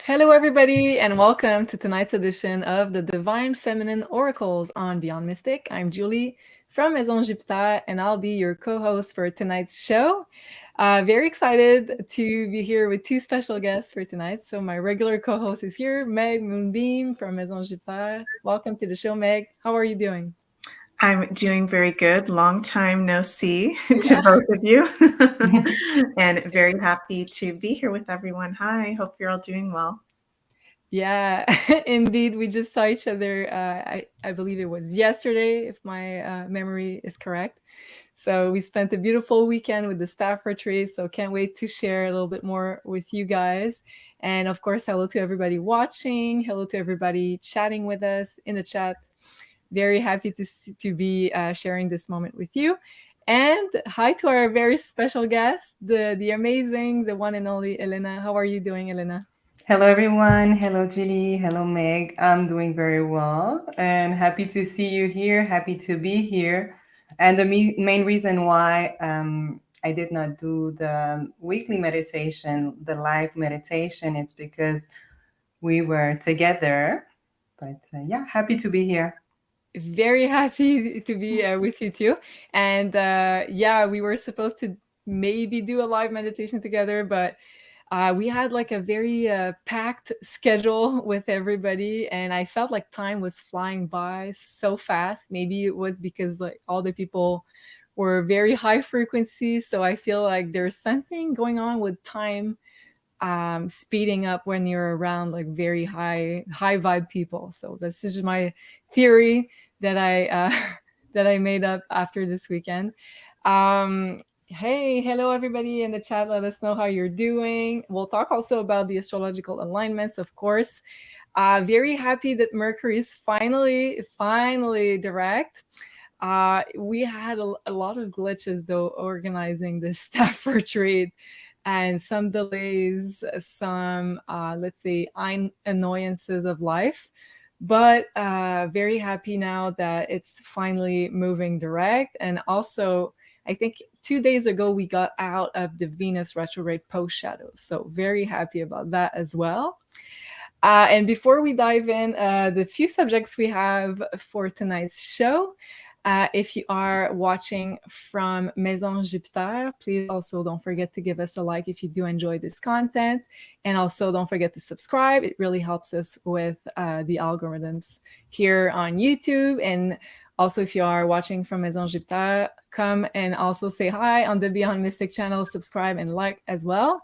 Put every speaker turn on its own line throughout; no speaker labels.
Hello, everybody, and welcome to tonight's edition of the Divine Feminine Oracles on Beyond Mystic. I'm Julie from Maison Jupiter, and I'll be your co-host for tonight's show. Very excited to be here with two special guests for tonight. So my regular co-host is here, Meg Moonbeam from Maison Jupiter. Welcome to the show, Meg. How are you doing?
I'm doing very good. Long time no see to
Yeah.
both of you. And very happy to be here with everyone. Hi, hope you're all doing well.
Yeah, indeed. We just saw each other. I believe it was yesterday, if my memory is correct. So we spent a beautiful weekend with the staff retreat. So can't wait to share a little bit more with you guys. And of course, hello to everybody watching. Hello to everybody chatting with us in the chat. Very happy to be sharing this moment with you. And hi to our very special guest, the amazing, the one and only Elena. How are you doing, Elena?
Hello, everyone. Hello, Julie. Hello, Meg. I'm doing very well and happy to see you here. Happy to be here. And the main reason why I did not do the weekly meditation, the live meditation, it's because we were together. But yeah, happy to be here.
Very happy to be with you too. And yeah, we were supposed to maybe do a live meditation together, but we had like a very packed schedule with everybody, and I felt like time was flying by so fast. Maybe it was because like all the people were very high frequency, so I feel like there's something going on with time speeding up when you're around like very high vibe people. So this is my theory that I that I made up after this weekend. Hey, hello everybody in the chat. Let us know how you're doing. We'll talk also about the astrological alignments, of course. Very happy that Mercury is finally direct. We had a lot of glitches though organizing this staff retreat, and some delays, some let's say annoyances of life. But very happy now that it's finally moving direct. And also, I think 2 days ago we got out of the Venus retrograde post shadow, so very happy about that as well. And before we dive in, the few subjects we have for tonight's show. If you are watching from Maison Jupiter, please also don't forget to give us a like if you do enjoy this content. And also don't forget to subscribe. It really helps us with the algorithms here on YouTube. And also, if you are watching from Maison Jupiter, come and also say hi on the Beyond Mystic channel, subscribe and like as well.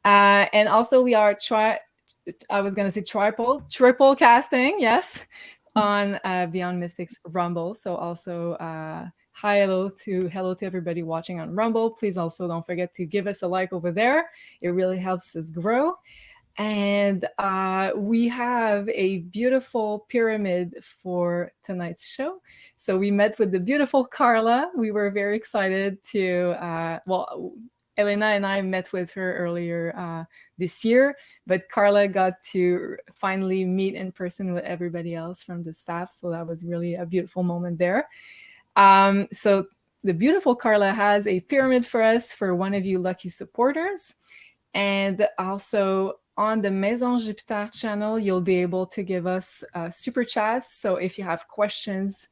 And also we are I was going to say triple casting, yes, on Beyond Mystics Rumble. So also hello to everybody watching on Rumble. Please also don't forget to give us a like over there. It really helps us grow. And we have a beautiful pyramid for tonight's show. So we met with the beautiful Carla. We were very excited to, Elena and I met with her earlier this year, but Carla got to finally meet in person with everybody else from the staff. So that was really a beautiful moment there. So the beautiful Carla has a pyramid for us for one of you lucky supporters. And also on the Maison Jupiter channel, you'll be able to give us super chats. So if you have questions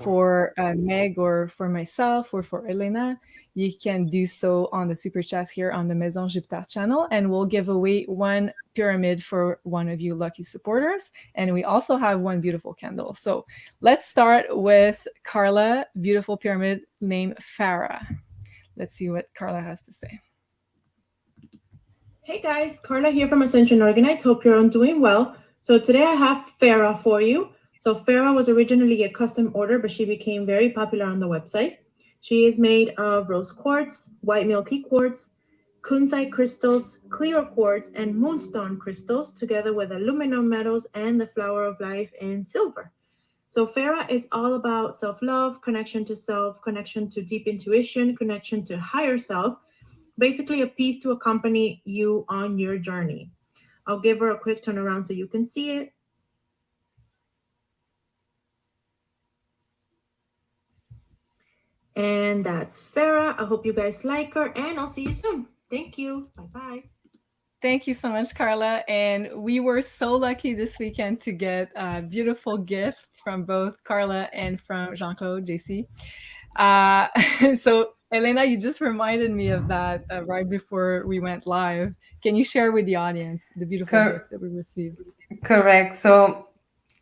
for Meg or for myself or for Elena, you can do so on the super chats here on the Maison Jupiter channel, and we'll give away one pyramid for one of you lucky supporters. And we also have one beautiful candle. So let's start with Carla, beautiful pyramid named Farah. Let's see what Carla has to say.
Hey guys, Carla here from Ascension Orgonites. Hope you're all doing well. So today I have Farah for you. So Farah was originally a custom order, but she became very popular on the website. She is made of rose quartz, white milky quartz, kunzite crystals, clear quartz, and moonstone crystals, together with aluminum metals and the flower of life in silver. So Farah is all about self-love, connection to self, connection to deep intuition, connection to higher self, basically a piece to accompany you on your journey. I'll give her a quick turnaround so you can see it. And that's Farah. I hope you guys like her, and I'll see you soon. Thank you. Bye-bye.
Thank you so much, Carla. And we were so lucky this weekend to get beautiful gifts from both Carla and from Jean-Claude, JC. So, Elena, you just reminded me of that right before we went live. Can you share with the audience the beautiful gift that we received?
Correct. So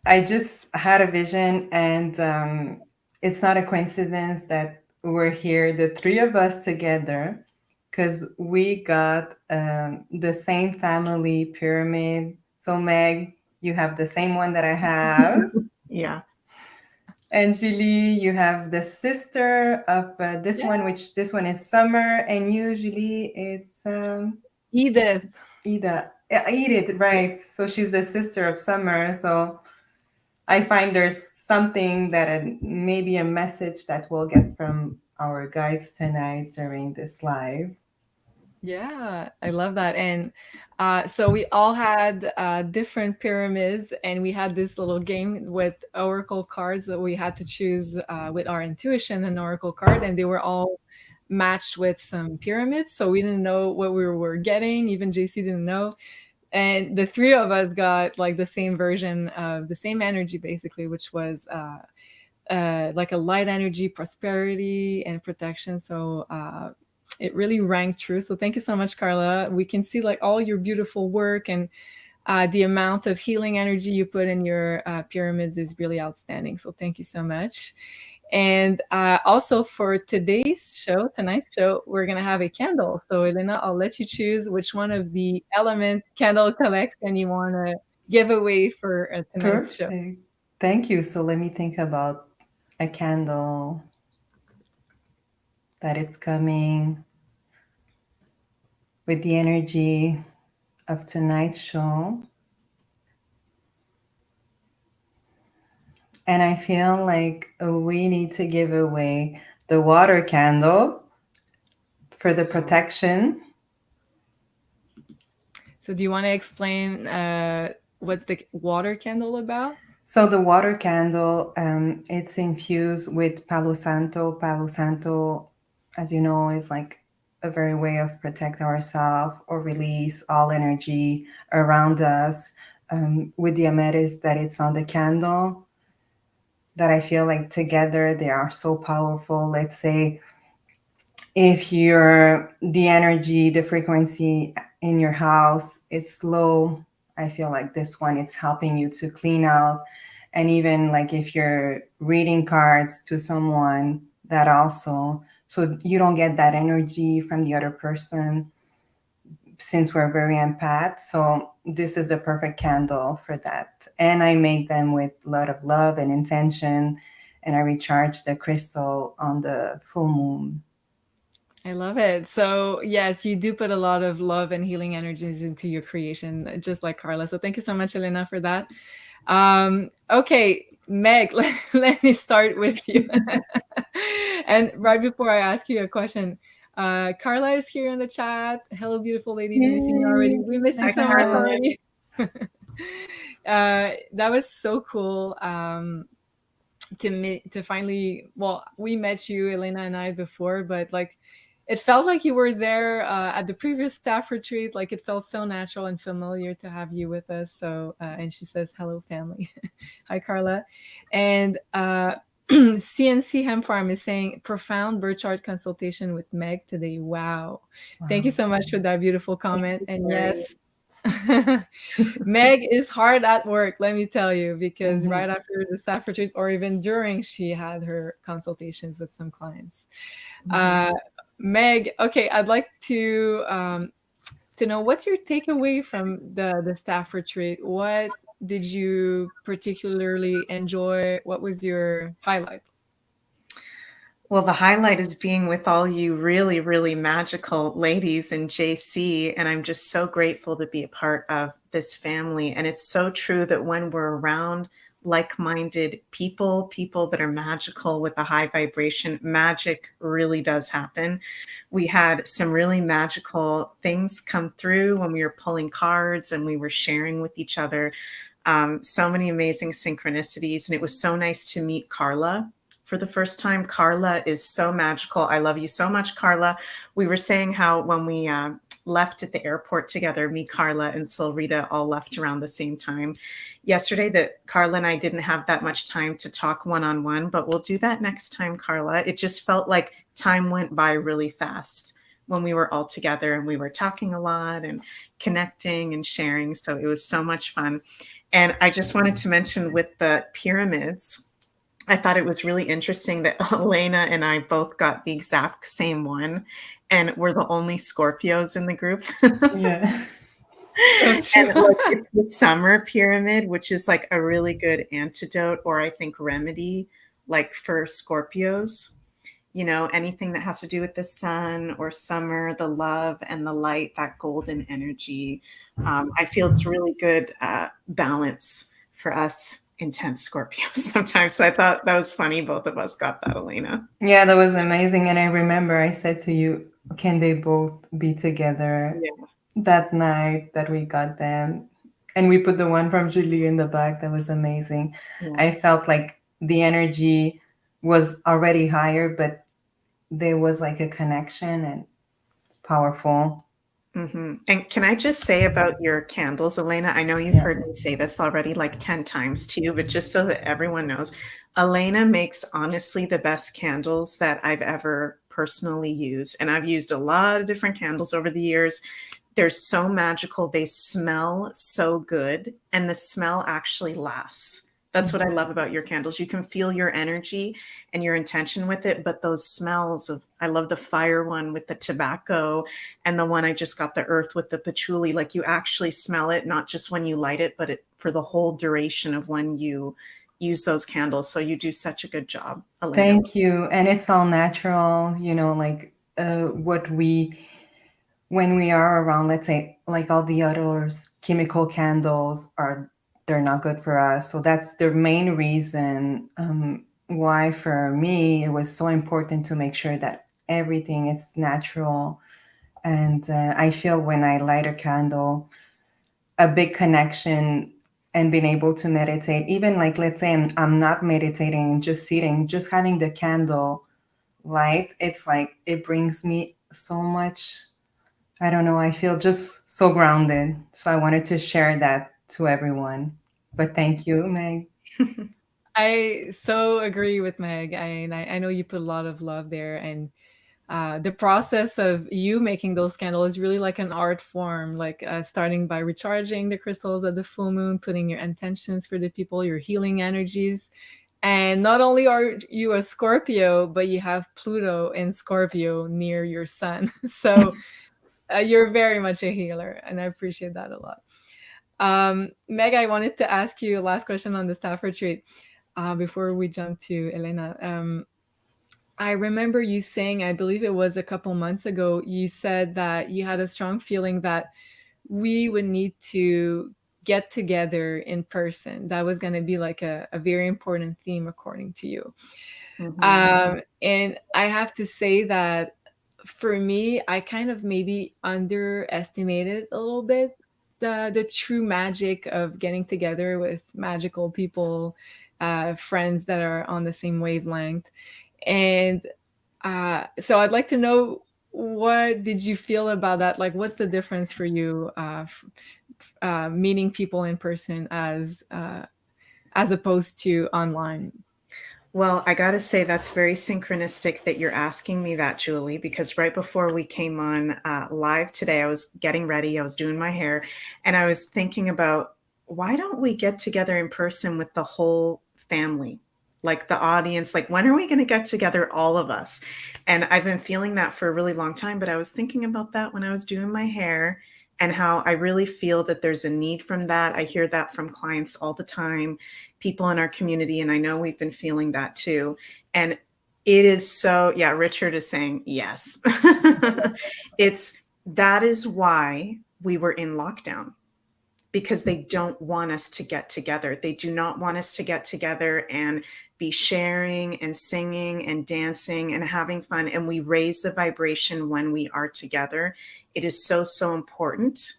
I just had a vision, and it's not a coincidence that we're here, the three of us together, because we got the same family pyramid. So, Meg, you have the same one that I have.
Yeah.
And Julie, you have the sister of this one, which this one is Summer, and usually it's
Edith.
Edith, right? So she's the sister of Summer. So I find there's something that maybe a message that we'll get from our guides tonight during this live.
Yeah, I love that. And so we all had different pyramids, and we had this little game with oracle cards that we had to choose with our intuition, an oracle card, and they were all matched with some pyramids. So we didn't know what we were getting. Even JC didn't know. And the three of us got like the same version of the same energy, basically, which was like a light energy, prosperity, and protection. So it really rang true. So thank you so much, Carla. We can see like all your beautiful work, and the amount of healing energy you put in your pyramids is really outstanding. So thank you so much. And also for tonight's show, we're going to have a candle. So Elena, I'll let you choose which one of the element candle collection you want to give away for tonight's show.
Thank you. So let me think about a candle that it's coming with the energy of tonight's show. And I feel like we need to give away the water candle for the protection.
So do you want to explain what's the water candle about?
So the water candle, it's infused with Palo Santo. Palo Santo, as you know, is like a very way of protect ourselves or release all energy around us. With the amethyst that it's on the candle, that I feel like together they are so powerful. Let's say if the energy, the frequency in your house, it's low, I feel like this one, it's helping you to clean out. And even like if you're reading cards to someone, that also, so you don't get that energy from the other person, since we're very empath. So this is the perfect candle for that. And I make them with a lot of love and intention, and I recharge the crystal on the full moon.
I love it. So yes, you do put a lot of love and healing energies into your creation, just like Carla. So thank you so much, Elena, for that. Okay, Meg, let me start with you. And right before I ask you a question, Carla is here in the chat. Hello, beautiful ladies. We miss you already. We miss you so much already. That was so cool. To finally, well, we met you, Elena and I, before, but like it felt like you were there at the previous staff retreat. Like it felt so natural and familiar to have you with us. So and she says hello, family. Hi, Carla. And CNC Hemp Farm is saying profound birth chart consultation with Meg today. Wow. Thank you so much for that beautiful comment. And yes, Meg is hard at work, let me tell you, because right after the staff retreat, or even during, she had her consultations with some clients. Meg, okay, I'd like to know what's your takeaway from the staff retreat. What did you particularly enjoy? What was your highlight?
Well, the highlight is being with all you really, really magical ladies in JC. And I'm just so grateful to be a part of this family. And it's so true that when we're around like-minded people that are magical with a high vibration, magic really does happen. We had some really magical things come through when we were pulling cards and we were sharing with each other. So many amazing synchronicities. And it was so nice to meet Carla for the first time. Carla is so magical. I love you so much, Carla. We were saying how when we left at the airport together. Me, Carla, and Solrita all left around the same time yesterday. That Carla and I didn't have that much time to talk one-on-one, but we'll do that next time, Carla. It just felt like time went by really fast when we were all together, and we were talking a lot and connecting and sharing. So it was so much fun. And I just wanted to mention with the pyramids, I thought it was really interesting that Elena and I both got the exact same one, and we're the only Scorpios in the group.
Yeah.
So true.
And like, it's the summer pyramid, which is like a really good antidote, or I think remedy, like for Scorpios. You know, anything that has to do with the sun or summer, the love and the light, that golden energy. I feel it's really good balance for us intense Scorpios sometimes. So I thought that was funny. Both of us got that, Elena.
Yeah, that was amazing. And I remember I said to you, can they both be together
Yeah.
that night that we got them? And we put the one from Julie in the back. That was amazing.
Yeah.
I felt like the energy was already higher, but there was like a connection, and it's powerful.
Mm-hmm. And can I just say about your candles, Elena? I know you've
Yeah.
heard me say this already like 10 times to you, but just so that everyone knows, Elena makes honestly the best candles that I've ever personally used. And I've used a lot of different candles over the years. They're so magical. They smell so good, and the smell actually lasts. That's what I love about your candles. You can feel your energy and your intention with it, but those smells of, I love the fire one with the tobacco, and the one I just got, the earth with the patchouli. Like, you actually smell it, not just when you light it, but it for the whole duration of when you use those candles. So you do such a good job, Elena.
Thank you. And it's all natural, you know, like when we are around, let's say, like all the others, chemical candles they're not good for us. So that's the main reason why for me it was so important to make sure that everything is natural. And I feel when I light a candle, a big connection, and being able to meditate. Even like, let's say I'm not meditating and just sitting, just having the candle light, it's like it brings me so much. I don't know. I feel just so grounded. So I wanted to share that to everyone. But thank you, Meg.
I so agree with Meg. I know you put a lot of love there, and the process of you making those candles is really like an art form, like starting by recharging the crystals at the full moon, putting your intentions for the people, your healing energies. And not only are you a Scorpio, but you have Pluto in Scorpio near your sun. So you're very much a healer, and I appreciate that a lot. Meg, I wanted to ask you a last question on the staff retreat before we jump to Elena. I remember you saying, I believe it was a couple months ago, you said that you had a strong feeling that we would need to get together in person. That was going to be like a very important theme, according to you.
Mm-hmm.
And I have to say that for me, I kind of maybe underestimated a little bit the true magic of getting together with magical people, friends that are on the same wavelength. And so I'd like to know, what did you feel about that? Like, what's the difference for you meeting people in person as opposed to online?
Well, I got to say that's very synchronistic that you're asking me that, Julie, because right before we came on live today, I was getting ready, I was doing my hair, and I was thinking about, why don't we get together in person with the whole family? Like the audience, like, when are we going to get together, all of us? And I've been feeling that for a really long time, but I was thinking about that when I was doing my hair, and how I really feel that there's a need from that. I hear that from clients all the time, people in our community, and I know we've been feeling that too. And it is so, yeah, Richard is saying yes. That is why we were in lockdown, because they don't want us to get together. They do not want us to get together and be sharing and singing and dancing and having fun. And we raise the vibration when we are together. It is so, so important.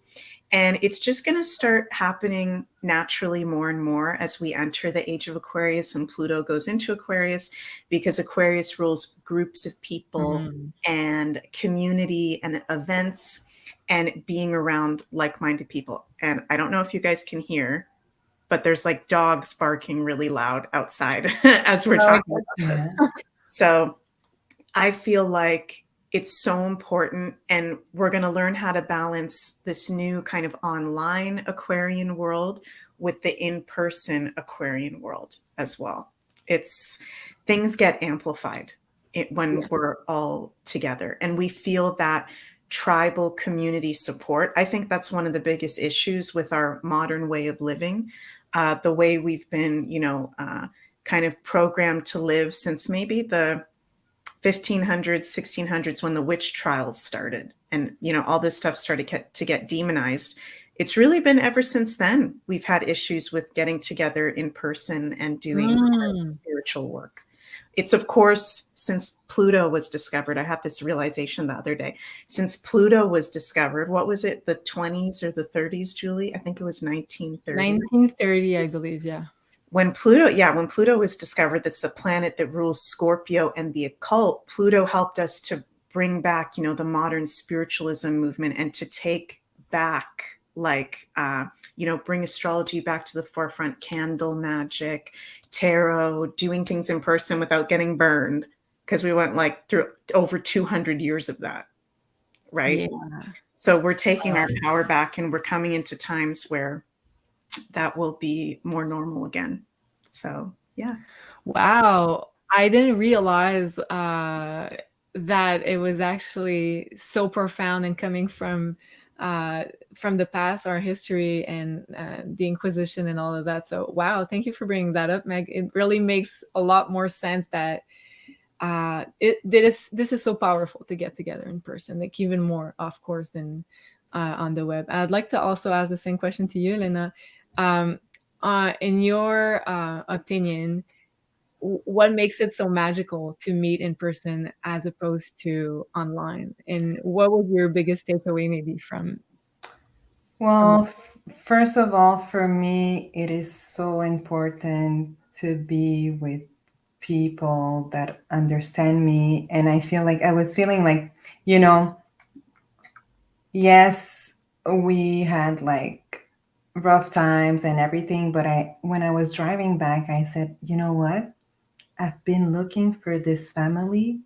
And it's just going to start happening naturally more and more as we enter the age of Aquarius and Pluto goes into Aquarius, because Aquarius rules groups of people and community and events. and being around like-minded people. And I don't know if you guys can hear, but there's like dogs barking really loud outside as we're talking about this. So I feel like it's so important, and we're going to learn how to balance this new kind of online Aquarian world with the in-person Aquarian world as well. Things get amplified when we're all together, and we feel that tribal community support. I think that's one of the biggest issues with our modern way of living, the way we've been, kind of programmed to live since maybe the 1500s, 1600s, when the witch trials started, and all this stuff started to get demonized. It's really been ever since then we've had issues with getting together in person and doing spiritual work. It's, of course, since Pluto was discovered. I had this realization the other day. Since Pluto was discovered, what was it, the 20s or the 30s, Julie? I think it was 1930.
1930, I believe, yeah.
When Pluto was discovered, that's the planet that rules Scorpio and the occult. Pluto helped us to bring back, the modern spiritualism movement, and to take back, bring astrology back to the forefront, candle magic, tarot, doing things in person without getting burned, because we went through over 200 years of that, right?
Yeah.
So we're taking our power back, and we're coming into times where that will be more normal again. So, yeah.
Wow. I didn't realize that it was actually so profound and coming from the past, our history, and the Inquisition and all of that. So, wow, thank you for bringing that up, Meg. It really makes a lot more sense that this is so powerful to get together in person, like even more, of course, than on the web. I'd like to also ask the same question to you, Elena. In your opinion, what makes it so magical to meet in person as opposed to online? And what was your biggest takeaway maybe from?
Well, first of all, for me, it is so important to be with people that understand me. And I feel like I was feeling like, yes, we had like rough times and everything, but when I was driving back, I said, you know what? I've been looking for this family.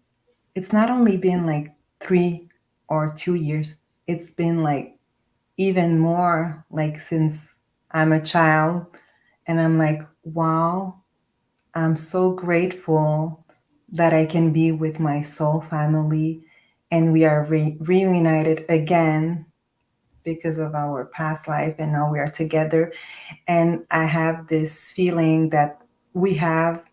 It's not only been like 3 or 2 years, it's been like even more, like since I'm a child. And I'm like, wow, I'm so grateful that I can be with my soul family, and we are reunited again because of our past life, and now we are together. And I have this feeling that we have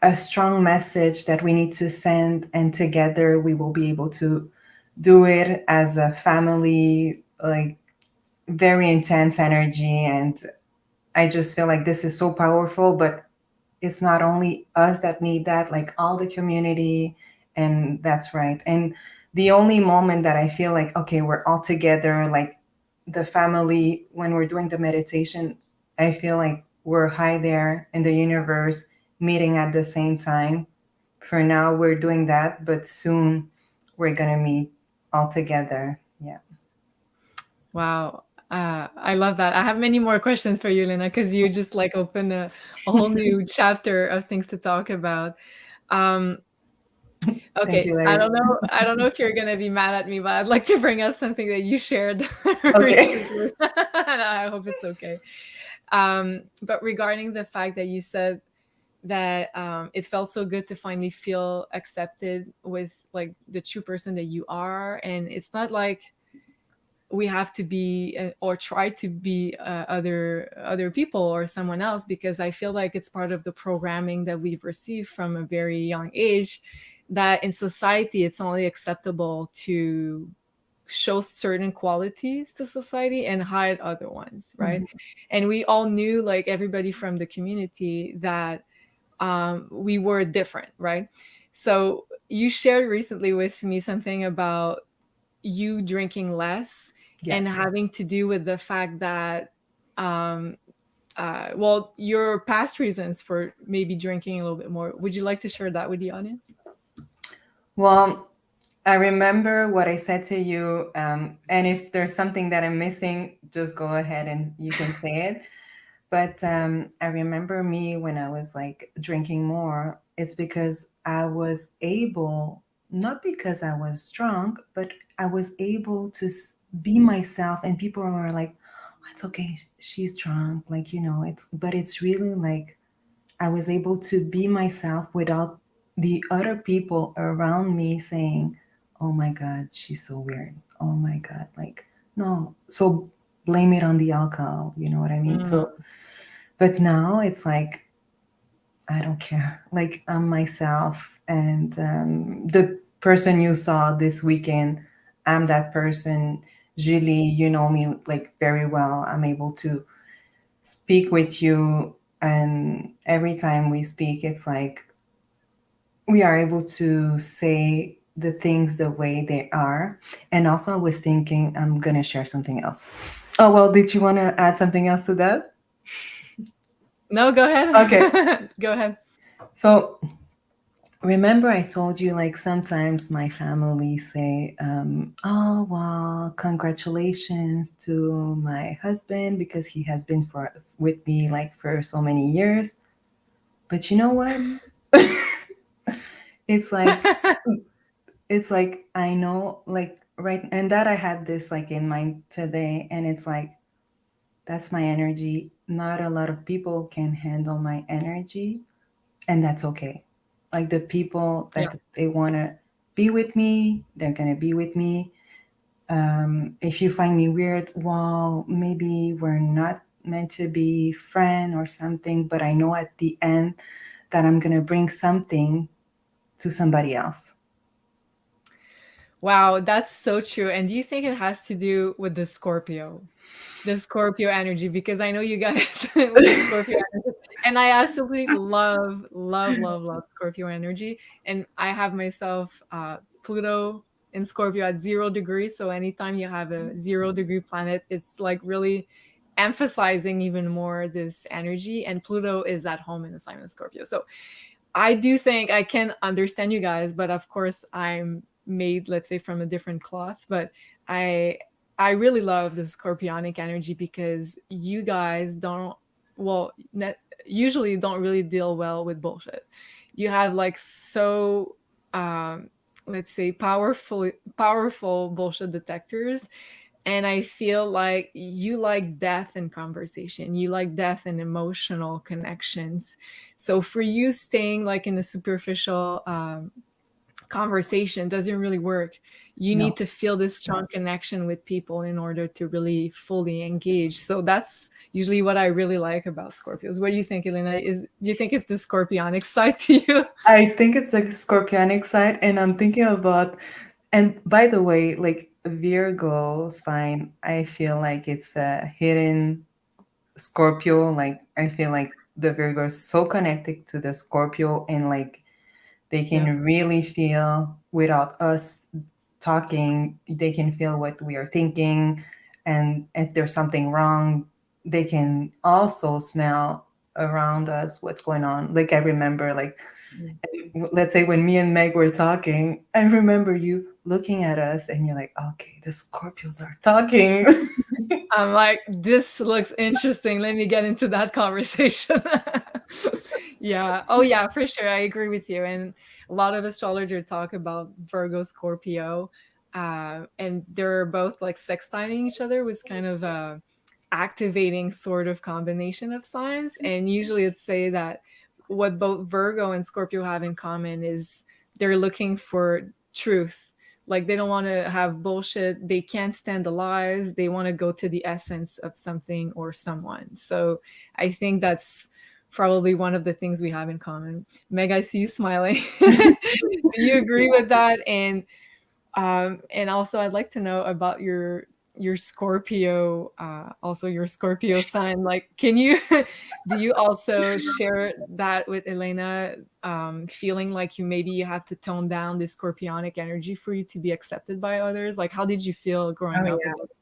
a strong message that we need to send, and together we will be able to do it as a family, like very intense energy. And I just feel like this is so powerful, but it's not only us that need that, like all the community. And that's right. And the only moment that I feel like, okay, we're all together, like the family, when we're doing the meditation, I feel like we're high there in the universe, meeting at the same time. For now, we're doing that, but soon we're going to meet all together. Yeah.
Wow. I love that. I have many more questions for you, Lena, because you just like open a whole new chapter of things to talk about.
Thank
Okay,
you,
I
Larry.
don't know if you're gonna be mad at me, but I'd like to bring up something that you shared
Okay.
recently. I hope it's okay. But regarding the fact that you said that it felt so good to finally feel accepted with like the true person that you are, and it's not like we have to be or try to be other people or someone else, because I feel like it's part of the programming that we've received from a very young age, that in society it's only acceptable to show certain qualities to society and hide other ones, right? And we all knew, like everybody from the community, that we were different, right? So you shared recently with me something about you drinking less,
Yeah.
and having to do with the fact that well, your past reasons for maybe drinking a little bit more. Would you like to share that with the audience?
Well, I remember what I said to you, and if there's something that I'm missing, just go ahead and you can say it. But I remember me when I was like drinking more, it's because I was able, not because I was drunk, but I was able to be myself. And people were like, "Oh, it's okay, she's drunk." Like, but it's really like I was able to be myself without the other people around me saying, "Oh my God, she's so weird. Oh my God." Like, no. So blame it on the alcohol. You know what I mean?
Mm.
So, but now it's like, I don't care. Like, I'm myself. And the person you saw this weekend, I'm that person. Julie, you know me like very well. I'm able to speak with you. And every time we speak, it's like we are able to say the things the way they are. And also, I was thinking I'm going to share something else. Oh, well, did you want to add something else to that?
No, go ahead.
Okay.
Go ahead.
So, remember I told you like sometimes my family say, "Oh, well, congratulations to my husband because he has been with me like for so many years." But you know what? It's like I know, like, right, and that I had this like in mind today, and it's like that's my energy. Not a lot of people can handle my energy, and that's okay. Like the people
Yeah.
that they want to be with me, they're gonna be with me. If you find me weird, well, maybe we're not meant to be friend or something. But I know at the end that I'm gonna bring something to somebody else.
Wow, that's so true. And do you think it has to do with the Scorpio energy? Because I know you guys with the Scorpio energy, and I absolutely love, love, love, love Scorpio energy. And I have myself Pluto in Scorpio at 0 degrees. So anytime you have a 0 degree planet, it's like really emphasizing even more this energy. And Pluto is at home in the sign of Scorpio. So I do think I can understand you guys, but of course I'm made, let's say, from a different cloth. But I I really love the scorpionic energy because you guys don't, well, usually don't really deal well with bullshit. You have like so um let's say powerful bullshit detectors, and I feel like you like depth in conversation. You like depth and emotional connections. So for you, staying like in a superficial conversation doesn't really work. You need
No.
to feel this strong connection with people in order to really fully engage. So that's usually what I really like about Scorpios. What do you think, Elena? Do you think it's the scorpionic side to you?
I think it's the scorpionic side, and I'm thinking about, and by the way, like Virgo sign, I feel like it's a hidden Scorpio. Like I feel like the Virgo is so connected to the Scorpio, and like they
Yeah.
can really feel without us talking. They can feel what we are thinking, and if there's something wrong, they can also smell around us what's going on. Like I remember, like let's say when me and Meg were talking, I remember you looking at us and you're like, okay, the Scorpios are talking.
I'm like, this looks interesting. Let me get into that conversation. Yeah. Oh, yeah, for sure. I agree with you. And a lot of astrologers talk about Virgo, Scorpio, and they're both like sextiling each other with kind of a activating sort of combination of signs. And usually it's say that what both Virgo and Scorpio have in common is they're looking for truth. Like they don't want to have bullshit. They can't stand the lies. They want to go to the essence of something or someone. So I think that's probably one of the things we have in common. Meg, I see you smiling. Do you agree with that? And also I'd like to know about your Scorpio, also your Scorpio sign. Like, can you do you also share that with Elena, feeling like you have to tone down the scorpionic energy for you to be accepted by others? Like, how did you feel
Oh
growing up
yeah.
with this?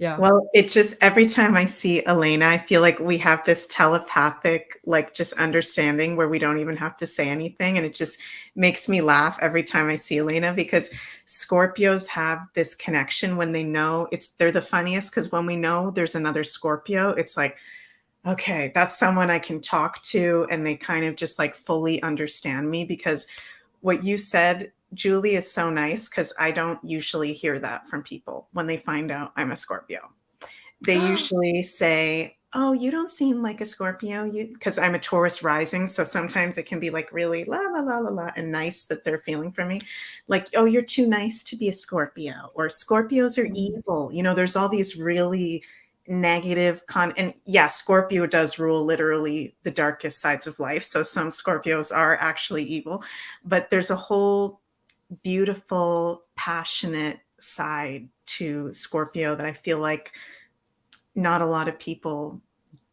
Yeah.
Well, it just every time I see Elena, I feel like we have this telepathic, like just understanding where we don't even have to say anything. And it just makes me laugh every time I see Elena because Scorpios have this connection when they know they're the funniest because when we know there's another Scorpio, it's like, okay, that's someone I can talk to and they kind of just like fully understand me because what you said, Julie, is so nice because I don't usually hear that from people when they find out I'm a Scorpio. They usually say, oh, you don't seem like a Scorpio, because I'm a Taurus rising. So sometimes it can be like really la, la, la, la, la, and nice that they're feeling for me. Like, oh, you're too nice to be a Scorpio, or Scorpios are evil. There's all these really negative and yeah, Scorpio does rule literally the darkest sides of life. So some Scorpios are actually evil, but there's a whole beautiful, passionate side to Scorpio that I feel like not a lot of people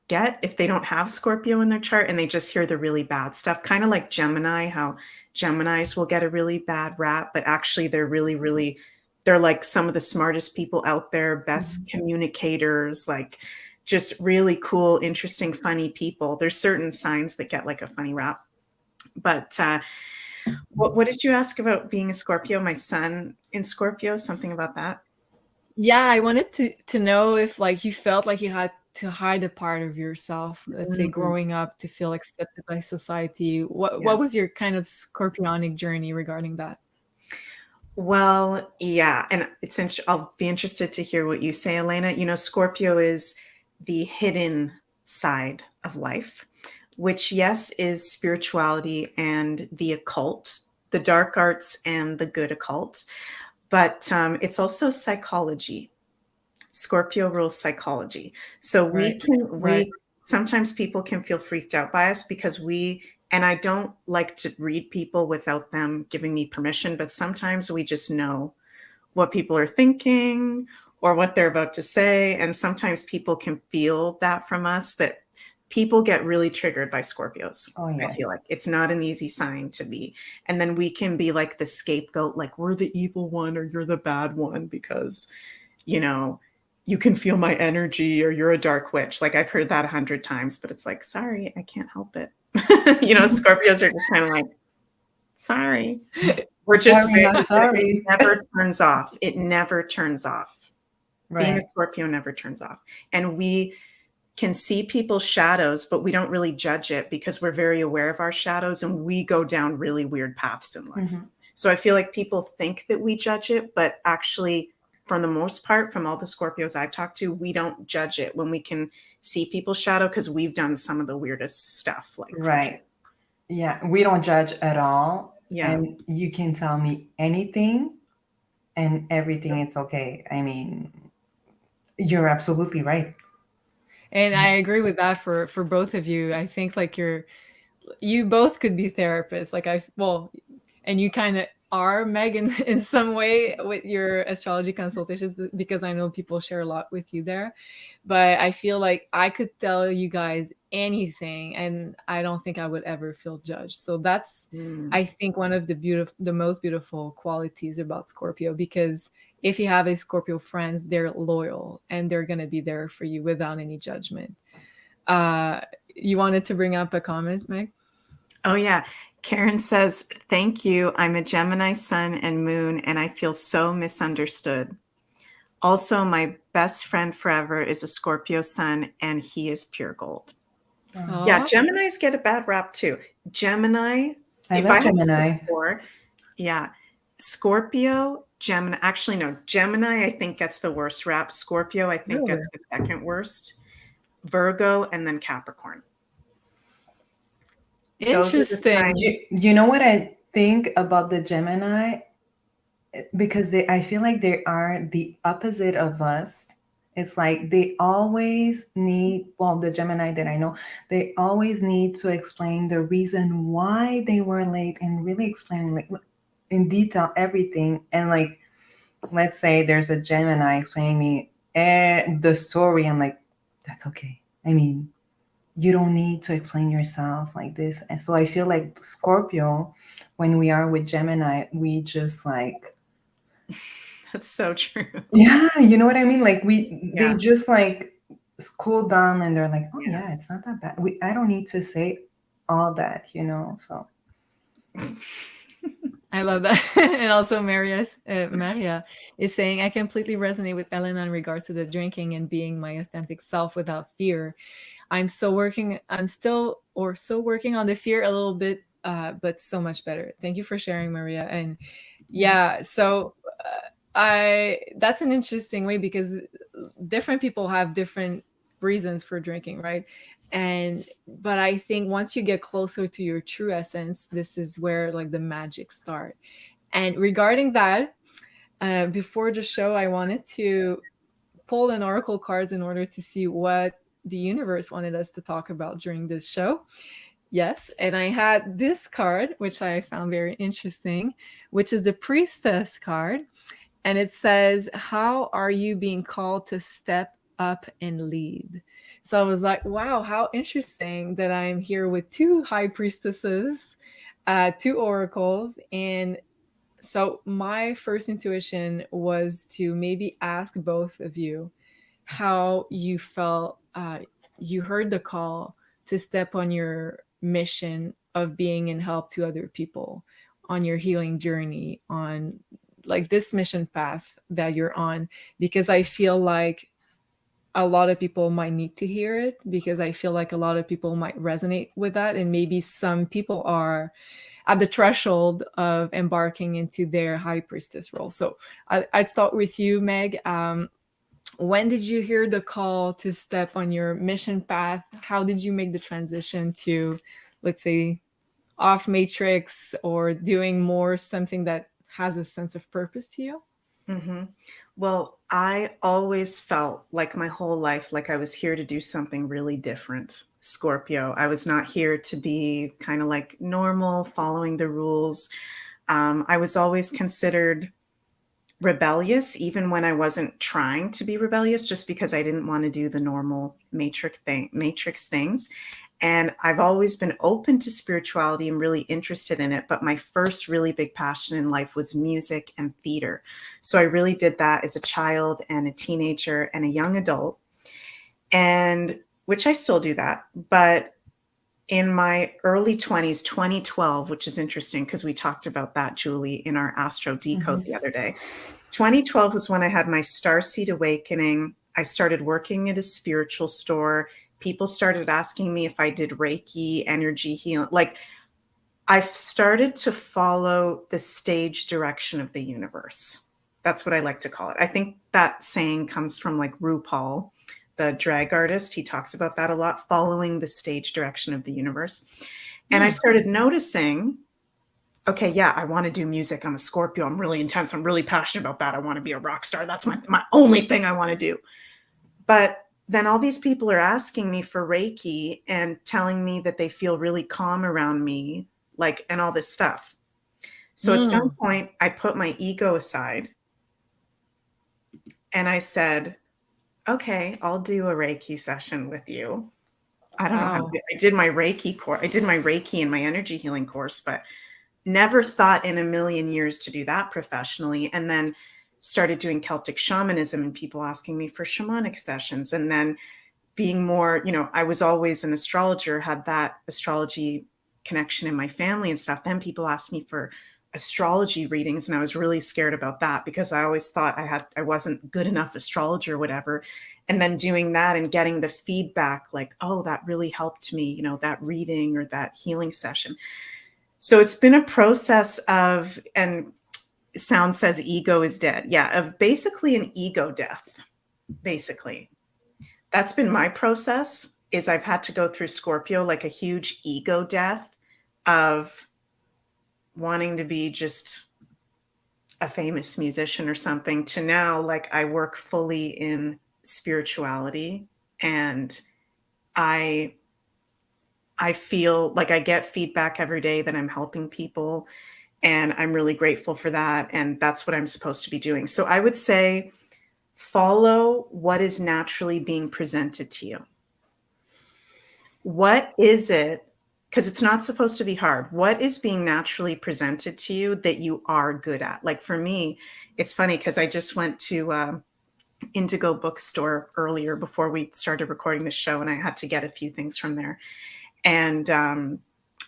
get if they don't have Scorpio in their chart and they just hear the really bad stuff. Kind of like Gemini, how Geminis will get a really bad rap, but actually they're really, they're like some of the smartest people out there, best communicators, like just really cool, interesting, funny people. There's certain signs that get like a funny rap. But what did you ask about being a Scorpio? My son in Scorpio, something about that?
Yeah, I wanted to know if like you felt like you had to hide a part of yourself, let's say growing up to feel accepted by society. What was your kind of scorpionic journey regarding that?
Well, yeah, and I'll be interested to hear what you say, Elena. Scorpio is the hidden side of life, which, yes, is spirituality and the occult, the dark arts and the good occult, but it's also psychology. Scorpio rules psychology. So sometimes people can feel freaked out by us because and I don't like to read people without them giving me permission, but sometimes we just know what people are thinking or what they're about to say. And sometimes people can feel that from us, that people get really triggered by Scorpios.
Oh, yes.
I feel like it's not an easy sign to be. And then we can be like the scapegoat, like we're the evil one or you're the bad one because, you can feel my energy or you're a dark witch. Like I've heard that 100 times, but it's like, sorry, I can't help it. Scorpios are just kind of like, sorry. We're just
sorry.
It never turns off. It never turns off.
Right.
Being a Scorpio never turns off. And we can see people's shadows, but we don't really judge it because we're very aware of our shadows and we go down really weird paths in life. So I feel like people think that we judge it, but actually, for the most part, from all the Scorpios I've talked to, we don't judge it when we can see people's shadow because we've done some of the weirdest stuff.
Right. Yeah, we don't judge at all.
Yeah.
And you can tell me anything and everything, it's okay. I mean, you're absolutely right.
And I agree with that for both of you. I think like you both could be therapists. Like and you kind of are, Megan, in some way with your astrology consultations because I know people share a lot with you there. But I feel like I could tell you guys anything and I don't think I would ever feel judged. So that's, I think, one of the most beautiful qualities about Scorpio, because if you have a Scorpio friends, they're loyal and they're going to be there for you without any judgment. You wanted to bring up a comment, Meg?
Oh, yeah. Karen says, thank you. I'm a Gemini sun and moon, and I feel so misunderstood. Also, my best friend forever is a Scorpio sun, and he is pure gold.
Aww.
Yeah, Geminis get a bad rap too. Gemini.
I love Gemini.
Yeah. Scorpio, Gemini. Actually, no. Gemini, I think, gets the worst rap. Scorpio, I think, gets the second worst. Virgo, and then Capricorn.
Interesting.
You know what I think about the Gemini? Because I feel like they are the opposite of us. It's like they always need, the Gemini that I know, they always need to explain the reason why they were late and really explain like in detail everything. And like, let's say there's a Gemini explaining me the story. I'm like, that's okay. I mean, you don't need to explain yourself like this. And so I feel like Scorpio, when we are with Gemini, we just like
That's so true.
Yeah, you know what I mean? Like they
Yeah.
just like cool down and they're like, oh
Yeah.
yeah, it's not that bad. I don't need to say all that, you know. So
I love that. And also Maria is saying, I completely resonate with Elena in regards to the drinking and being my authentic self without fear. I'm still working on the fear a little bit, but so much better. Thank you for sharing, Maria. And yeah, so I that's an interesting way, because different people have different reasons for drinking, right? But I think once you get closer to your true essence, this is where like the magic start. And regarding that, before the show, I wanted to pull an oracle cards in order to see what the universe wanted us to talk about during this show. Yes, and I had this card, which I found very interesting, which is the Priestess card. And it says, how are you being called to step up and lead? So I was like, wow, how interesting that I'm here with two high priestesses, two oracles. And so my first intuition was to maybe ask both of you how you felt, you heard the call to step on your mission of being in help to other people, on your healing journey, on like this mission path that you're on. Because I feel like a lot of people might need to hear it, because I feel like a lot of people might resonate with that, and maybe some people are at the threshold of embarking into their high priestess role. So I'd start with you, Meg. When did you hear the call to step on your mission path? How did you make the transition to, let's say, off matrix, or doing more something that has a sense of purpose to you?
Mm-hmm. Well, I always felt like my whole life, like I was here to do something really different. Scorpio. I was not here to be kind of like normal, following the rules. I was always considered rebellious, even when I wasn't trying to be rebellious, just because I didn't want to do the normal matrix things. And I've always been open to spirituality and really interested in it. But my first really big passion in life was music and theater. So I really did that as a child and a teenager and a young adult, and which I still do that. But in my early 20s, 2012, which is interesting because we talked about that, Julie, in our Astro Decode the other day. 2012 was when I had my starseed awakening. I started working at a spiritual store. People started asking me if I did Reiki, energy healing. Like, I've started to follow the stage direction of the universe. That's what I like to call it. I think that saying comes from like RuPaul, the drag artist. He talks about that a lot, following the stage direction of the universe. And I started noticing, okay, yeah, I want to do music. I'm a Scorpio. I'm really intense. I'm really passionate about that. I want to be a rock star. That's my only thing I want to do. But then all these people are asking me for Reiki and telling me that they feel really calm around me, like, and all this stuff. So at some point, I put my ego aside and I said, okay, I'll do a Reiki session with you. I don't know how I did my Reiki course. I did my Reiki and my energy healing course, but never thought in a million years to do that professionally. And then started doing Celtic shamanism and people asking me for shamanic sessions. And then being more, I was always an astrologer, had that astrology connection in my family and stuff. Then people asked me for astrology readings, and I was really scared about that because I always thought I wasn't good enough astrologer or whatever. And then doing that and getting the feedback like, oh, that really helped me, that reading or that healing session. So it's been a process of, and sound says ego is dead. Yeah, of basically an ego death, basically. That's been my process, is I've had to go through Scorpio, like a huge ego death of wanting to be just a famous musician or something, to now, like, I work fully in spirituality, and I feel like I get feedback every day that I'm helping people, and I'm really grateful for that. And that's what I'm supposed to be doing. So I would say follow what is naturally being presented to you. What is it because it's not supposed to be hard. What is being naturally presented to you that you are good at? Like for me, it's funny because I just went to Indigo bookstore earlier before we started recording the show, and I had to get a few things from there. And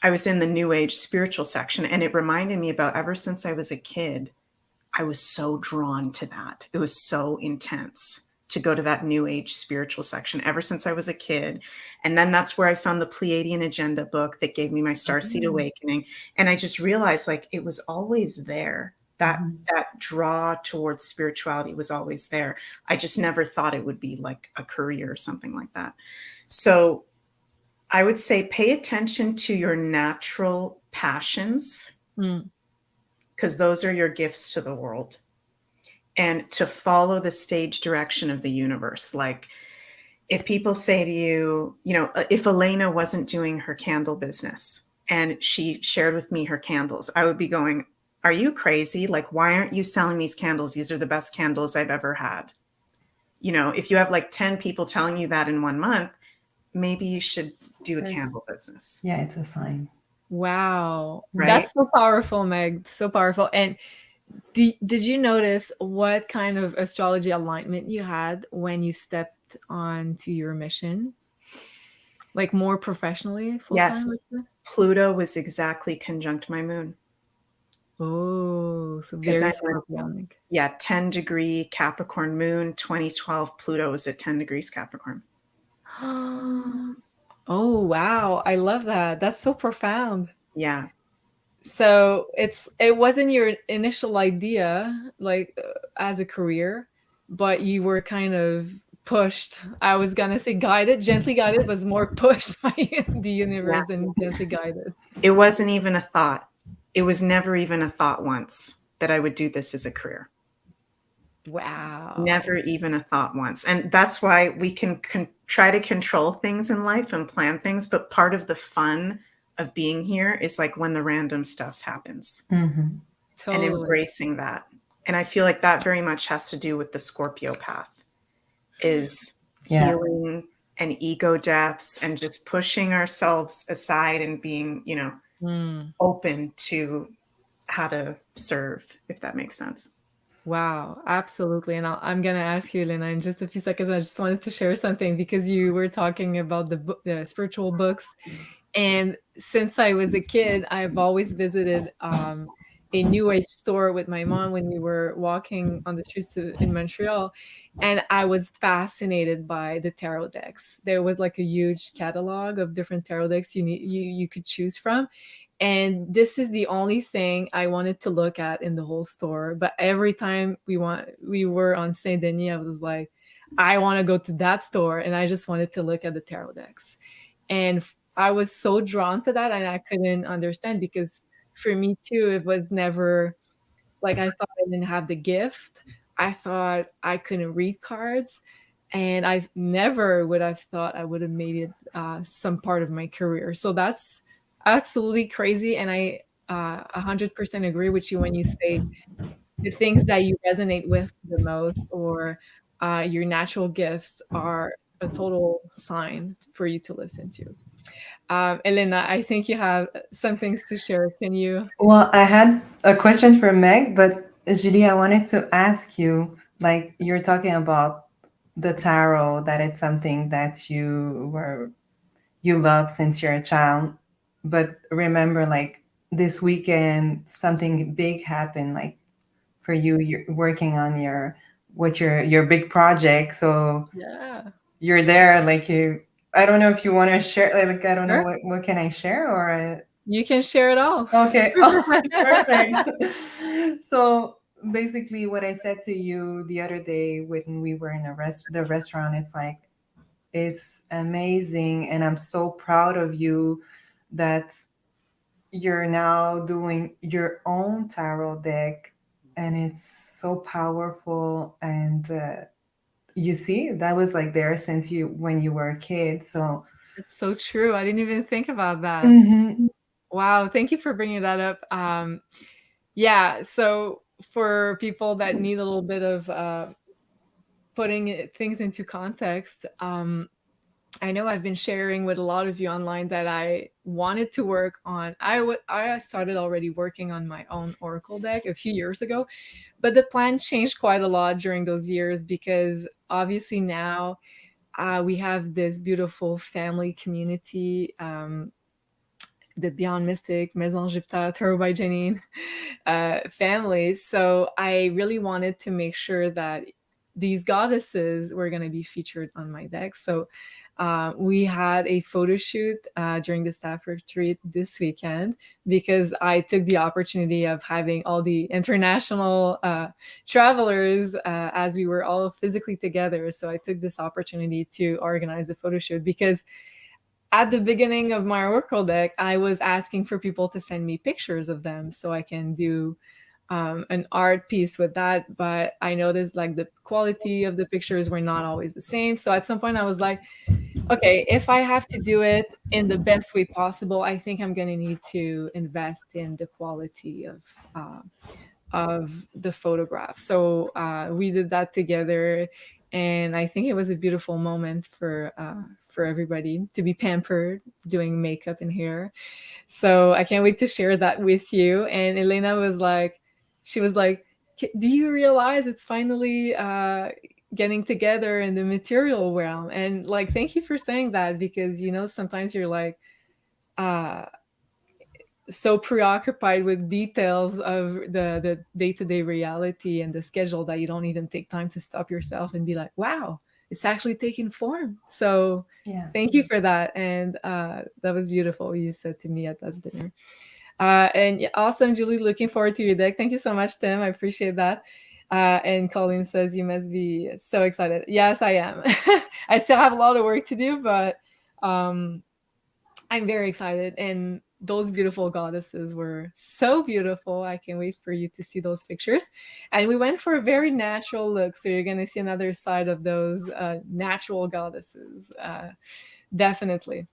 I was in the New Age spiritual section, and it reminded me about ever since I was a kid, I was so drawn to that. It was so intense to go to that New Age spiritual section ever since I was a kid. And then that's where I found the Pleiadian Agenda book that gave me my Starseed Awakening. And I just realized like it was always there. That draw towards spirituality was always there. I just never thought it would be like a career or something like that. So I would say pay attention to your natural passions, because those are your gifts to the world. And to follow the stage direction of the universe. Like if people say to you, you know, if Elena wasn't doing her candle business and she shared with me her candles, I would be going, are you crazy? Like, why aren't you selling these candles? These are the best candles I've ever had. You know, if you have like 10 people telling you that in 1 month, maybe you should do a candle business.
Yeah, it's a sign.
Wow.
Right?
That's so powerful, Meg. So powerful. And did you notice what kind of astrology alignment you had when you stepped onto your mission? Like more professionally, full-time?
Yes. Pluto was exactly conjunct my moon.
Oh, so very scorpionic.
Yeah, 10-degree Capricorn moon, 2012 Pluto was at 10 degrees Capricorn.
Oh, wow. I love that. That's so profound.
Yeah.
So it wasn't your initial idea, like as a career, but you were kind of pushed. I was gonna say guided, gently guided, was more pushed by the universe than gently guided.
It wasn't even a thought. It was never even a thought once that I would do this as a career.
Wow.
Never even a thought once. And that's why we can try to control things in life and plan things. But part of the fun of being here is like when the random stuff happens and embracing that. And I feel like that very much has to do with the Scorpio path, is healing and ego deaths and just pushing ourselves aside and being, you know, open to how to serve, if that makes sense.
Wow, absolutely. And I'm going to ask you, Elena, in just a few seconds. I just wanted to share something because you were talking about the spiritual books. And since I was a kid, I've always visited a New Age store with my mom when we were walking on the streets in Montreal. And I was fascinated by the tarot decks. There was like a huge catalog of different tarot decks you could choose from. And this is the only thing I wanted to look at in the whole store. But every time we were on Saint Denis, I was like, I want to go to that store. And I just wanted to look at the tarot decks. And I was so drawn to that, and I couldn't understand, because for me too, it was never like, I thought I didn't have the gift. I thought I couldn't read cards. And I never would have thought I would have made it some part of my career. So that's absolutely crazy. And I 100% agree with you when you say the things that you resonate with the most, or your natural gifts, are a total sign for you to listen to. Elena, I think you have some things to share. Can you?
Well, I had a question for Meg, but Julie, I wanted to ask you, like, you're talking about the tarot, that it's something that you love since you're a child. But remember, like, this weekend, something big happened, like, for you. You're working on your big project. So
Yeah.
you're there, like, I don't know if you want to share, like, I don't
Sure.
know, what can I share, or
You can share it all.
okay. Oh, perfect. So basically what I said to you the other day when we were in the restaurant, it's like, it's amazing, and I'm so proud of you that you're now doing your own tarot deck, and it's so powerful. And you see, that was like there since when you were a kid. So
It's so true. I didn't even think about that.
Mhm.
Wow. Thank you for bringing that up. Yeah. So for people that need a little bit of putting things into context, I know I've been sharing with a lot of you online that I wanted to work on. I started already working on my own Oracle deck a few years ago, but the plan changed quite a lot during those years because obviously now we have this beautiful family community, the Beyond Mystic, Maison Jupiter, Tarot by Janine families. So I really wanted to make sure that these goddesses were going to be featured on my deck. So we had a photo shoot during the staff retreat this weekend because I took the opportunity of having all the international travelers as we were all physically together. So I took this opportunity to organize a photo shoot because at the beginning of my Oracle deck, I was asking for people to send me pictures of them so I can do an art piece with that. But I noticed like the quality of the pictures were not always the same. So at some point I was like, okay, if I have to do it in the best way possible, I think I'm going to need to invest in the quality of the photograph. So we did that together, and I think it was a beautiful moment for everybody to be pampered, doing makeup and hair. So I can't wait to share that with you. And Elena was like, she was like, do you realize it's finally getting together in the material realm? And like, thank you for saying that, because you know sometimes you're like so preoccupied with details of the day-to-day reality and the schedule that you don't even take time to stop yourself and be like, wow, it's actually taking form. So
Yeah.
thank you for that. And that was beautiful, you said to me at that dinner. And yeah, awesome, Julie, looking forward to your deck. Thank you so much, Tim, I appreciate that. And Colleen says you must be so excited. Yes, I am. I still have a lot of work to do, but I'm very excited. And those beautiful goddesses were so beautiful. I can't wait for you to see those pictures. And we went for a very natural look. So you're going to see another side of those natural goddesses, definitely.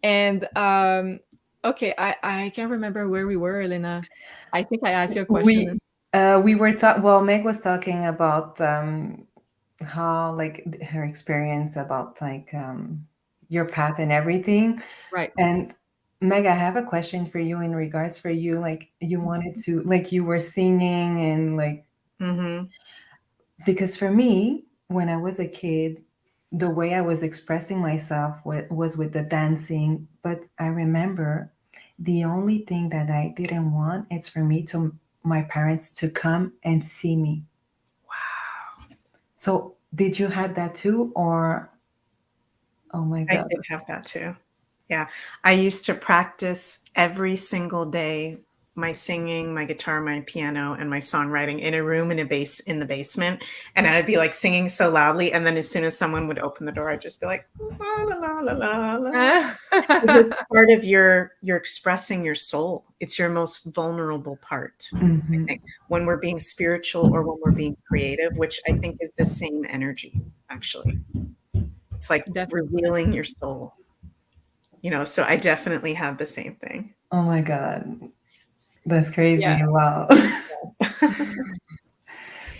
And okay, I can't remember where we were, Elena. I think I asked you a question.
We were well, Meg was talking about how like her experience about like your path and everything.
Right.
And Meg, I have a question for you in regards for you. Like you wanted to, like you were singing and like, because for me, when I was a kid, the way I was expressing myself was with the dancing. But I remember the only thing that I didn't want is for my parents to come and see me.
Wow.
So did you have that too, or? Oh my God.
I did have that too. Yeah. I used to practice every single day my singing, my guitar, my piano, and my songwriting in a room in the basement. And I'd be like singing so loudly. And then as soon as someone would open the door, I'd just be like, la, la, la, la, la, la. It's part of you're expressing your soul. It's your most vulnerable part. I think when we're being spiritual or when we're being creative, which I think is the same energy, actually. It's like revealing your soul. You know, so I definitely have the same thing.
Oh my God. That's crazy. Yeah. Wow.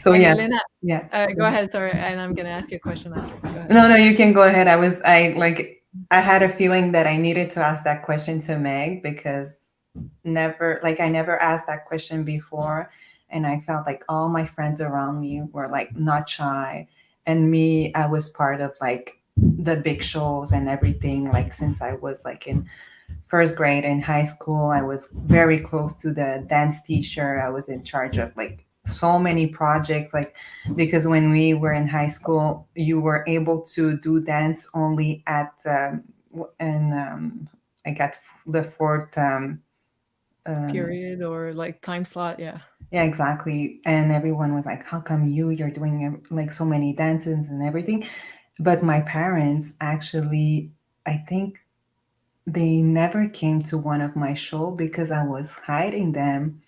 So
and
yeah.
Elena,
yeah.
Go ahead. Sorry. And I'm going to ask you a question after.
No, you can go ahead. I had a feeling that I needed to ask that question to Meg because I never asked that question before. And I felt like all my friends around me were like not shy. And me, I was part of like the big shows and everything. Like since I was like in first grade in high school, I was very close to the dance teacher. I was in charge of like so many projects, like because when we were in high school, you were able to do dance only at I got the fourth
period or like time slot. Yeah,
exactly. And everyone was like, how come you're doing like so many dances and everything? But my parents actually, I think they never came to one of my show because I was hiding them.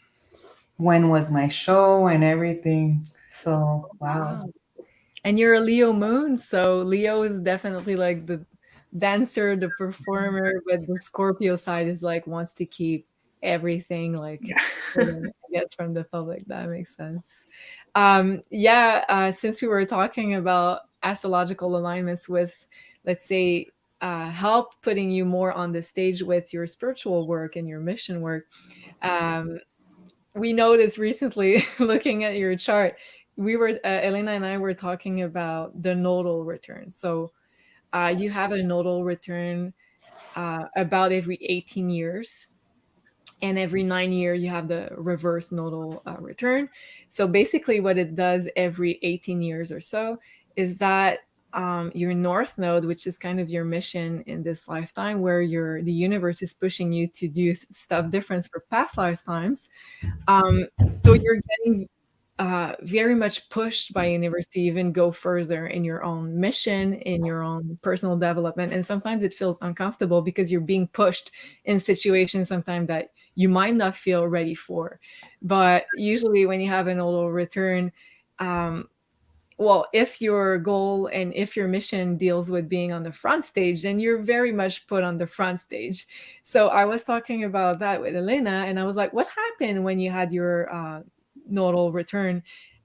When was my show and everything. So wow.
And you're a Leo moon, so Leo is definitely like the dancer, the performer, but the Scorpio side is like wants to keep everything like hidden, I guess, from the public. That makes sense. Since we were talking about astrological alignments with, let's say, help putting you more on the stage with your spiritual work and your mission work. We noticed recently, looking at your chart, Elena and I were talking about the nodal return. So you have a nodal return about every 18 years. And every 9 years, you have the reverse nodal return. So basically, what it does every 18 years or so is that your north node, which is kind of your mission in this lifetime, where the universe is pushing you to do stuff different for past lifetimes. So you're getting very much pushed by universe to even go further in your own mission, in your own personal development. And sometimes it feels uncomfortable because you're being pushed in situations sometimes that you might not feel ready for. But usually when you have an nodal return, well, if your goal and if your mission deals with being on the front stage, then you're very much put on the front stage. So I was talking about that with Elena, and I was like, what happened when you had your nodal return?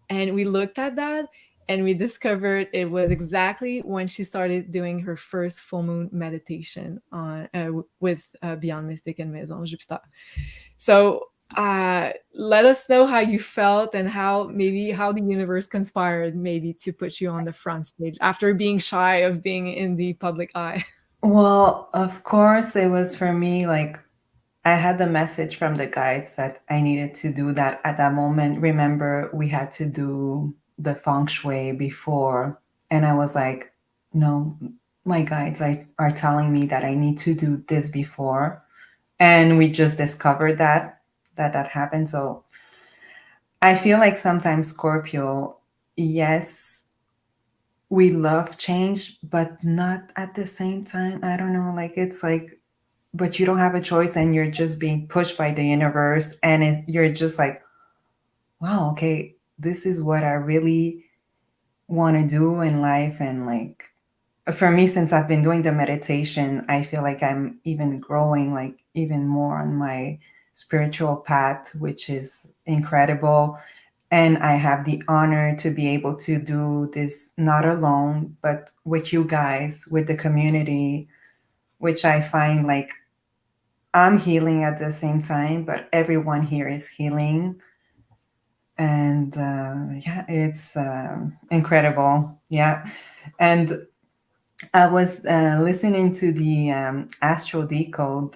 And we looked at that and we discovered it was exactly when she started doing her first full moon meditation with Beyond Mystic and Maison Jupiter. So let us know how you felt and how the universe conspired maybe to put you on the front stage after being shy of being in the public eye.
Well, of course, it was for me like I had the message from the guides that I needed to do that at that moment. Remember, we had to do the feng shui before, and I was like, no, my guides are telling me that I need to do this before. And we just discovered that happened. So I feel like sometimes Scorpio, yes, we love change, but not at the same time. I don't know, like it's like, but you don't have a choice and you're just being pushed by the universe, and you're just like, wow, okay, this is what I really want to do in life. And like for me, since I've been doing the meditation, I feel like I'm even growing, like even more on my spiritual path, which is incredible. And I have the honor to be able to do this not alone, but with you guys, with the community, which I find like I'm healing at the same time, but everyone here is healing. And yeah, it's incredible. Yeah. And I was listening to the Astro Decode,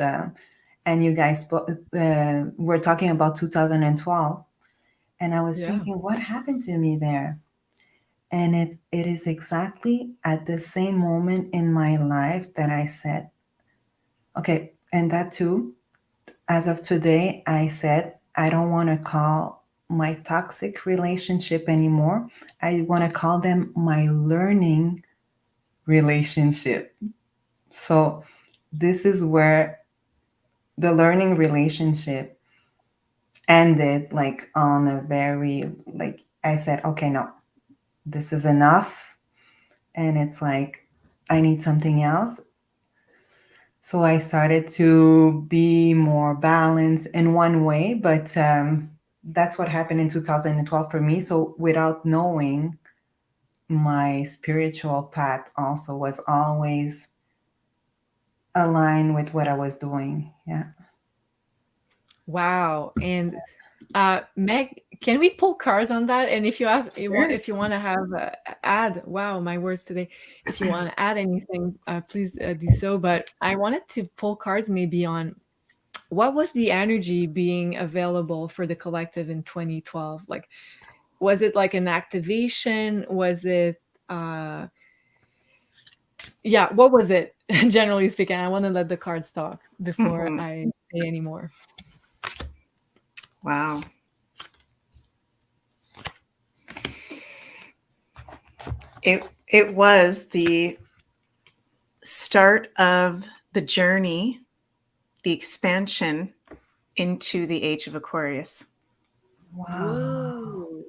and you guys were talking about 2012. And I was thinking, what happened to me there? And it is exactly at the same moment in my life that I said, okay, and that too, as of today, I said, I don't want to call my toxic relationship anymore. I want to call them my learning relationship. So this is where the learning relationship ended, like on a very, like I said, okay, no, this is enough. And it's like, I need something else. So I started to be more balanced in one way, but that's what happened in 2012 for me. So without knowing, my spiritual path also was always aligned with what I was doing. Yeah.
Wow. And Meg, can we pull cards on that? And if you want to have add, wow, my words today. If you want to add anything, please do so. But I wanted to pull cards maybe on what was the energy being available for the collective in 2012? Like, was it like an activation? Was it, yeah, what was it? Generally speaking, I want to let the cards talk before I say any more.
Wow. It was the start of the journey, the expansion into the age of Aquarius.
Wow.
Whoa.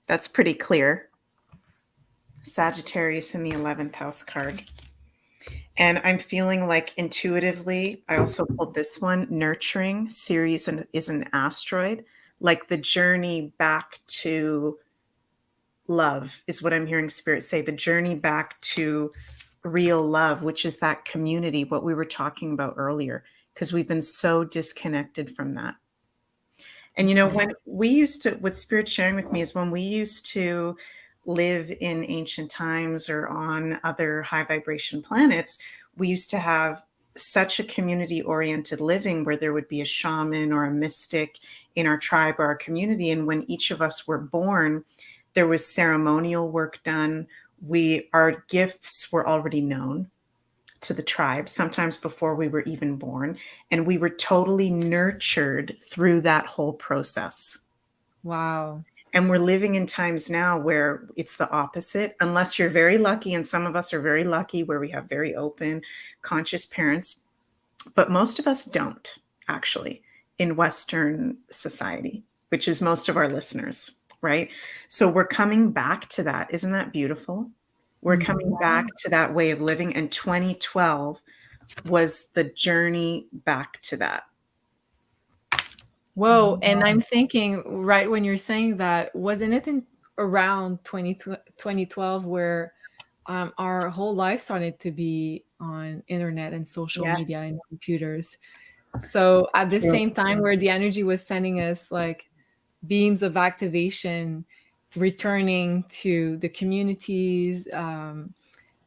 That's pretty clear. Sagittarius in the 11th house card. And I'm feeling like intuitively, I also pulled this one, nurturing. Ceres is an asteroid, like the journey back to love is what I'm hearing Spirit say, the journey back to real love, which is that community, what we were talking about earlier, because we've been so disconnected from that. And, you know, when we used to, what Spirit's sharing with me is when we used to live in ancient times or on other high vibration planets, we used to have such a community oriented living where there would be a shaman or a mystic in our tribe or our community. And when each of us were born, there was ceremonial work done. Our gifts were already known to the tribe, sometimes before we were even born. And we were totally nurtured through that whole process.
Wow.
And we're living in times now where it's the opposite, unless you're very lucky. And some of us are very lucky where we have very open, conscious parents. But most of us don't, actually, in Western society, which is most of our listeners, right? So we're coming back to that. Isn't that beautiful? We're coming back to that way of living. And 2012 was the journey back to that.
Whoa. And I'm thinking, right when you're saying that, wasn't it in around 2012 where our whole life started to be on internet and social
Yes.
media and computers? So at the same time where the energy was sending us like beams of activation, returning to the communities,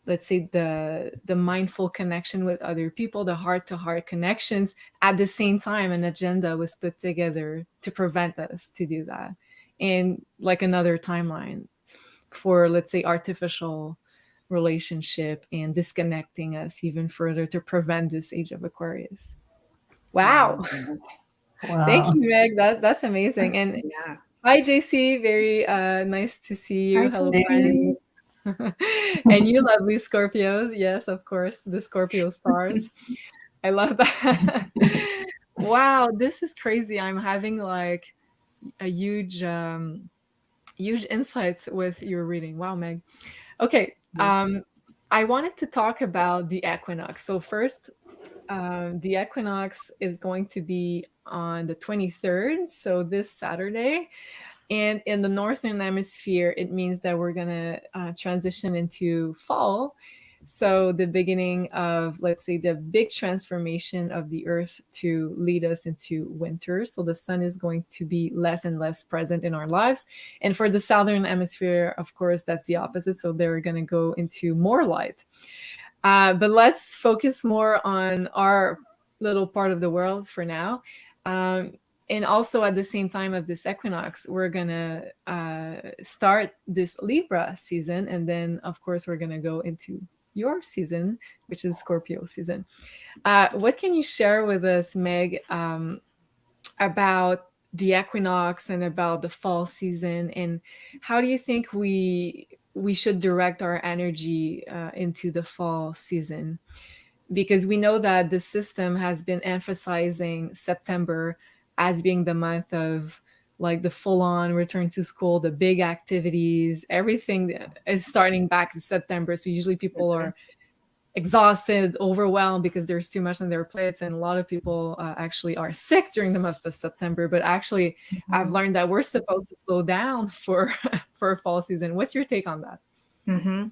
let's say the mindful connection with other people, the heart-to-heart connections, at the same time an agenda was put together to prevent us to do that, and like another timeline for, let's say, artificial relationship and disconnecting us even further to prevent this age of Aquarius. Wow. Thank you, Meg. That's amazing. And
Yeah.
hi, JC. Very nice to see you.
Hi,
Hello,
JC.
friend. And you lovely Scorpios. Yes, of course, the Scorpio stars. I love that. Wow, this is crazy. I'm having like a huge insights with your reading. Wow, Meg. Okay. I wanted to talk about the equinox. So first, the equinox is going to be on the 23rd, so this Saturday. And in the northern hemisphere, it means that we're going to transition into fall. So the beginning of, let's say, the big transformation of the earth to lead us into winter. So the sun is going to be less and less present in our lives. And for the southern hemisphere, of course, that's the opposite. So they're going to go into more light. But let's focus more on our little part of the world for now. And also at the same time of this equinox, we're going to start this Libra season. And then, of course, we're going to go into your season, which is Scorpio season. What can you share with us, Meg, about the equinox and about the fall season? And how do you think we should direct our energy into the fall season? Because we know that the system has been emphasizing September as being the month of like the full-on return to school, the big activities, everything is starting back in September. So usually people are exhausted, overwhelmed because there's too much on their plates, and a lot of people actually are sick during the month of September. But actually, I've learned that we're supposed to slow down for fall season. What's your take on that?
Mm-hmm.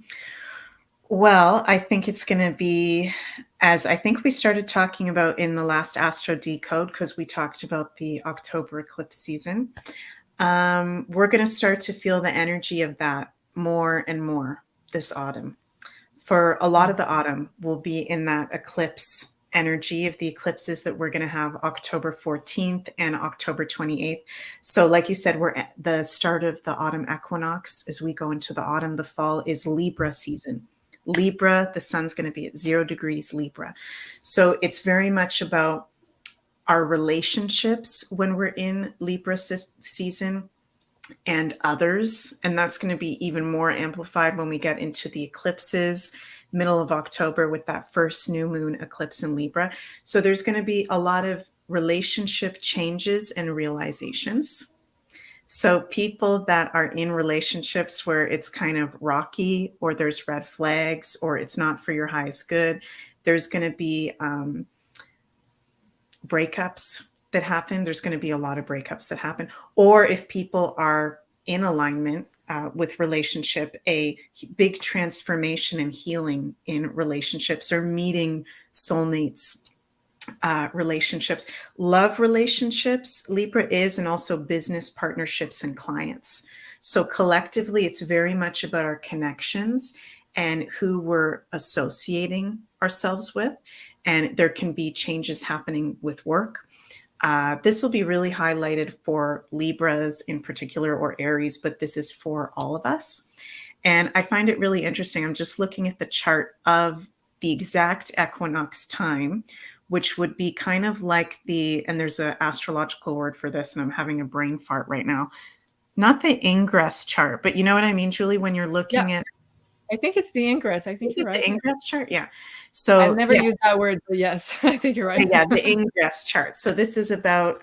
Well, I think it's going to be, as I think we started talking about in the last Astro Decode, because we talked about the October eclipse season. We're going to start to feel the energy of that more and more this autumn. For a lot of the autumn, we'll be in that eclipse energy of the eclipses that we're going to have October 14th and October 28th. So like you said, we're at the start of the autumn equinox. As we go into the autumn, the fall is Libra season. Libra, the sun's going to be at 0 degrees Libra. So it's very much about our relationships when we're in Libra season and others. And that's going to be even more amplified when we get into the eclipses, middle of October with that first new moon eclipse in Libra. So there's going to be a lot of relationship changes and realizations. So people that are in relationships where it's kind of rocky, or there's red flags, or it's not for your highest good, there's going to be breakups that happen. There's going to be a lot of breakups that happen. Or if people are in alignment with relationship, a big transformation and healing in relationships, or meeting soulmates, relationships, love relationships, Libra is, and also business partnerships and clients. So collectively, it's very much about our connections and who we're associating ourselves with. And there can be changes happening with work. This will be really highlighted for Libras in particular, or Aries, but this is for all of us. And I find it really interesting. I'm just looking at the chart of the exact equinox time, which would be kind of like and there's an astrological word for this, and I'm having a brain fart right now. Not the ingress chart, but you know what I mean, Julie, when you're looking at.
I think it's the ingress. I think
Is
you're
it
right.
the ingress chart? Yeah. So
I've never used that word, but yes, I think you're right.
Yeah, the ingress chart. So this is about,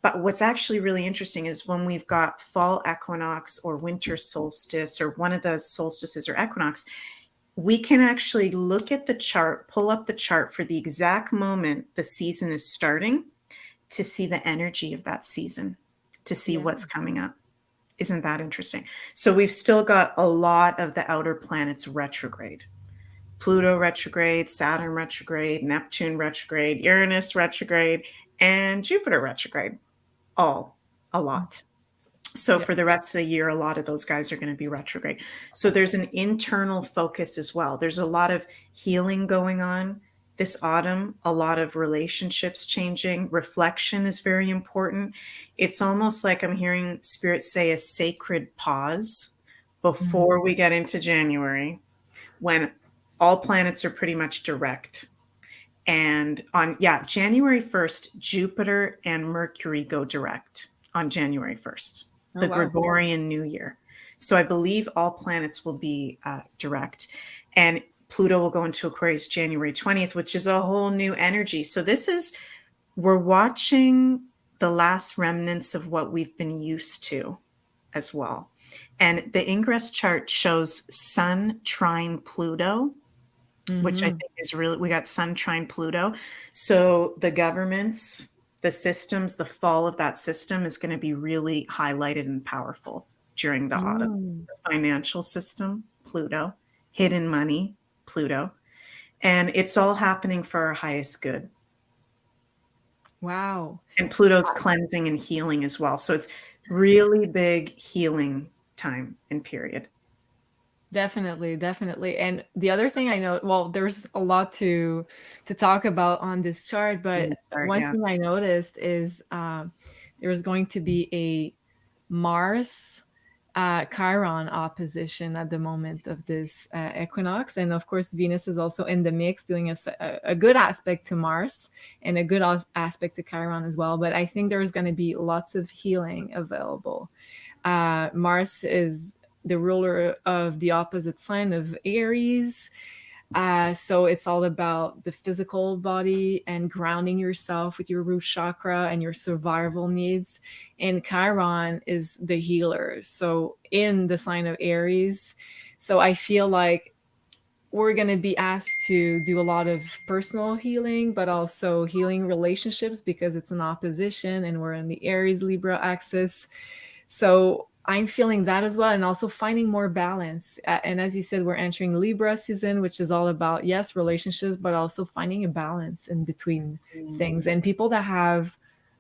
but what's actually really interesting is when we've got fall equinox or winter solstice, or one of the solstices or equinox, we can actually look at the chart, pull up the chart for the exact moment the season is starting, to see the energy of that season, to see what's coming up. Isn't that interesting? So we've still got a lot of the outer planets retrograde. Pluto retrograde, Saturn retrograde, Neptune retrograde, Uranus retrograde, and Jupiter retrograde. All a lot. So for the rest of the year, a lot of those guys are going to be retrograde. So there's an internal focus as well. There's a lot of healing going on this autumn, a lot of relationships changing. Reflection is very important. It's almost like I'm hearing Spirit say a sacred pause before we get into January, when all planets are pretty much direct. And on January 1st, Jupiter and Mercury go direct on January 1st, the Gregorian New Year. So I believe all planets will be direct. And Pluto will go into Aquarius January 20th, which is a whole new energy. So we're watching the last remnants of what we've been used to as well. And the ingress chart shows Sun trine Pluto, which I think is really, we got Sun trine Pluto. So the governments, the systems, the fall of that system is going to be really highlighted and powerful during the autumn. The financial system, Pluto, hidden money, Pluto. And it's all happening for our highest good.
Wow.
And Pluto's cleansing and healing as well. So it's really big healing time and period.
Definitely. And the other thing I know, well, there's a lot to talk about on this chart, but one thing I noticed is there's going to be a Mars Chiron opposition at the moment of this equinox. And of course, Venus is also in the mix, doing a good aspect to Mars and a good aspect to Chiron as well. But I think there's going to be lots of healing available. Mars is the ruler of the opposite sign of Aries. So it's all about the physical body and grounding yourself with your root chakra and your survival needs. And Chiron is the healer. So in the sign of Aries. So I feel like we're going to be asked to do a lot of personal healing, but also healing relationships, because it's an opposition and we're in the Aries Libra axis. So I'm feeling that as well, and also finding more balance. And as you said, we're entering Libra season, which is all about, yes, relationships, but also finding a balance in between things. And people that have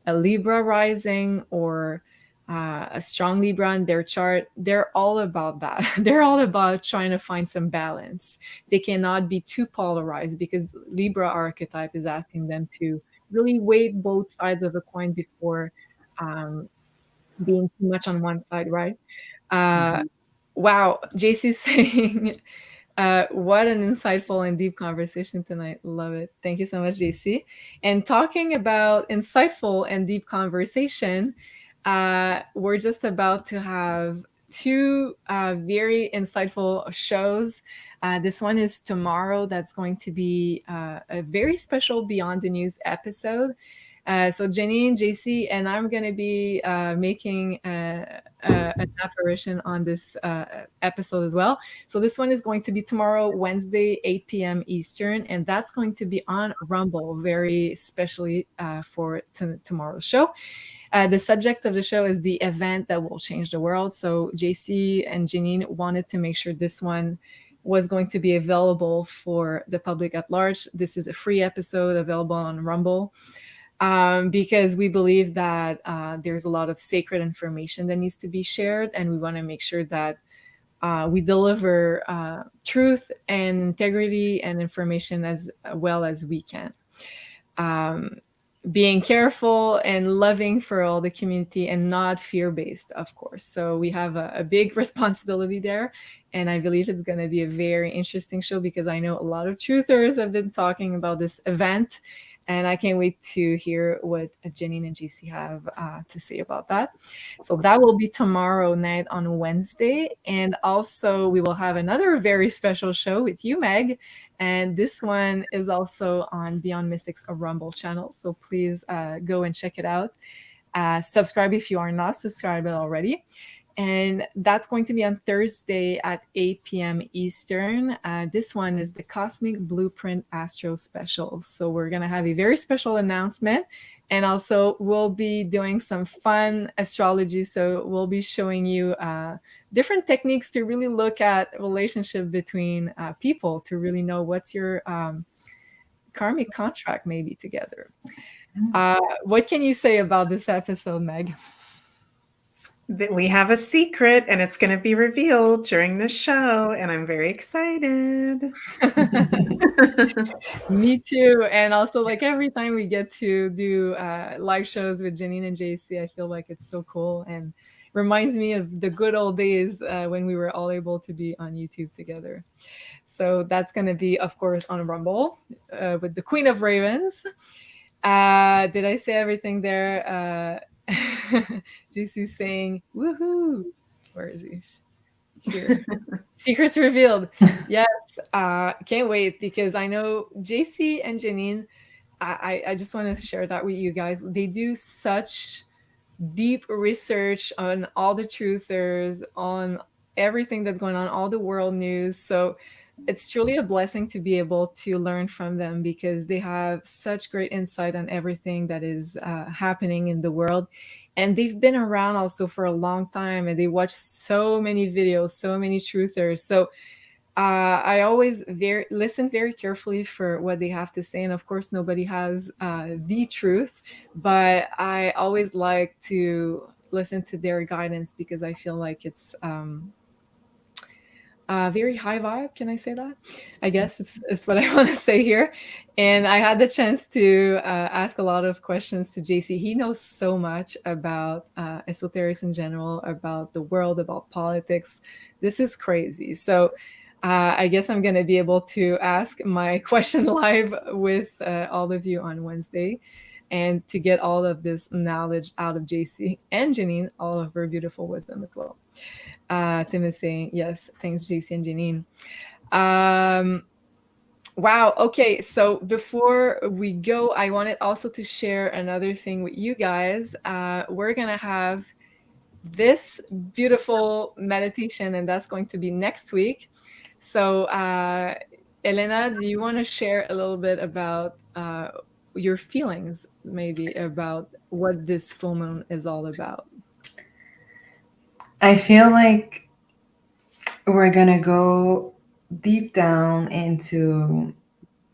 a Libra rising or a strong Libra in their chart, they're all about that. They're all about trying to find some balance. They cannot be too polarized, because Libra archetype is asking them to really weigh both sides of a coin before being too much on one side, right? Wow, JC's saying, what an insightful and deep conversation tonight. Love it. Thank you so much, JC. And talking about insightful and deep conversation, we're just about to have two very insightful shows. This one is tomorrow. That's going to be a very special Beyond the News episode. So Jenny and JC and I'm going to be making an apparition on this episode as well. So this one is going to be tomorrow, Wednesday, 8 p.m. Eastern, and that's going to be on Rumble, very specially for tomorrow's show. The subject of the show is the event that will change the world. So JC and Janine wanted to make sure this one was going to be available for the public at large. This is a free episode available on Rumble. Because we believe that there's a lot of sacred information that needs to be shared, and we want to make sure that we deliver truth and integrity and information as well as we can. Being careful and loving for all the community and not fear-based, of course. So we have a big responsibility there. And I believe it's going to be a very interesting show because I know a lot of truthers have been talking about this event. And I can't wait to hear what Janine and JC have to say about that. So that will be tomorrow night on Wednesday. And also we will have another very special show with you, Meg. And this one is also on Beyond Mystics, a Rumble channel. So please go and check it out. Subscribe if you are not subscribed already. And that's going to be on Thursday at 8 p.m. Eastern. This one is the Cosmic Blueprint Astro Special. So we're going to have a very special announcement. And also we'll be doing some fun astrology. So we'll be showing you different techniques to really look at relationship between people to really know what's your karmic contract maybe together. What can you say about this episode, Meg?
We have a secret and it's going to be revealed during the show, and I'm very excited.
Me too. And also, like, every time we get to do live shows with Janine and JC, I feel like it's so cool and reminds me of the good old days when we were all able to be on YouTube together. So that's going to be, of course, on Rumble with the Queen of Ravens. Did I say everything there? JC saying woohoo. Where is he? Here. Secrets revealed. Yes. Can't wait because I know JC and Janine, I just want to share that with you guys. They do such deep research on all the truthers, on everything that's going on, all the world news. So it's truly a blessing to be able to learn from them because they have such great insight on everything that is happening in the world. And they've been around also for a long time and they watch so many videos, so many truthers. So I always listen very carefully for what they have to say. And of course, nobody has the truth, but I always like to listen to their guidance because I feel like it's very high vibe. Can I say that? I guess it's what I want to say here. And I had the chance to ask a lot of questions to JC. He knows so much about esoterics in general, about the world, about politics. This is crazy. So I guess I'm going to be able to ask my question live with all of you on Wednesday and to get all of this knowledge out of JC and Janine, all of her beautiful wisdom as well. Tim is saying, yes, thanks, JC and Janine. Wow. Okay. So before we go, I wanted also to share another thing with you guys. We're going to have this beautiful meditation, and that's going to be next week. So, Elena, do you want to share a little bit about your feelings, maybe about what this full moon is all about?
I feel like we're going to go deep down into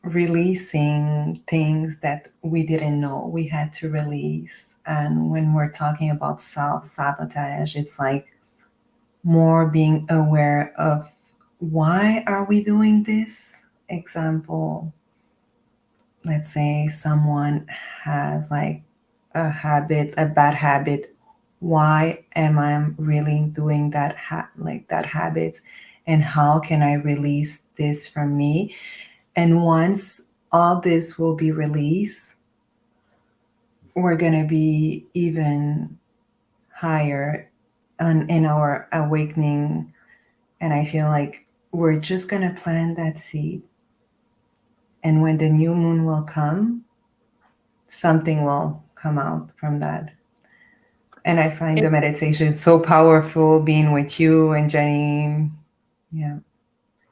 releasing things that we didn't know we had to release. And when we're talking about self-sabotage, it's like more being aware of why are we doing this? Example, let's say someone has like a bad habit. Why am I really doing that that habit, and how can I release this from me? And once all this will be released, we're going to be even higher in our awakening. And I feel like we're just going to plant that seed, and when the new moon will come, something will come out from that. And I find the meditation so powerful, being with you and Janine. Yeah.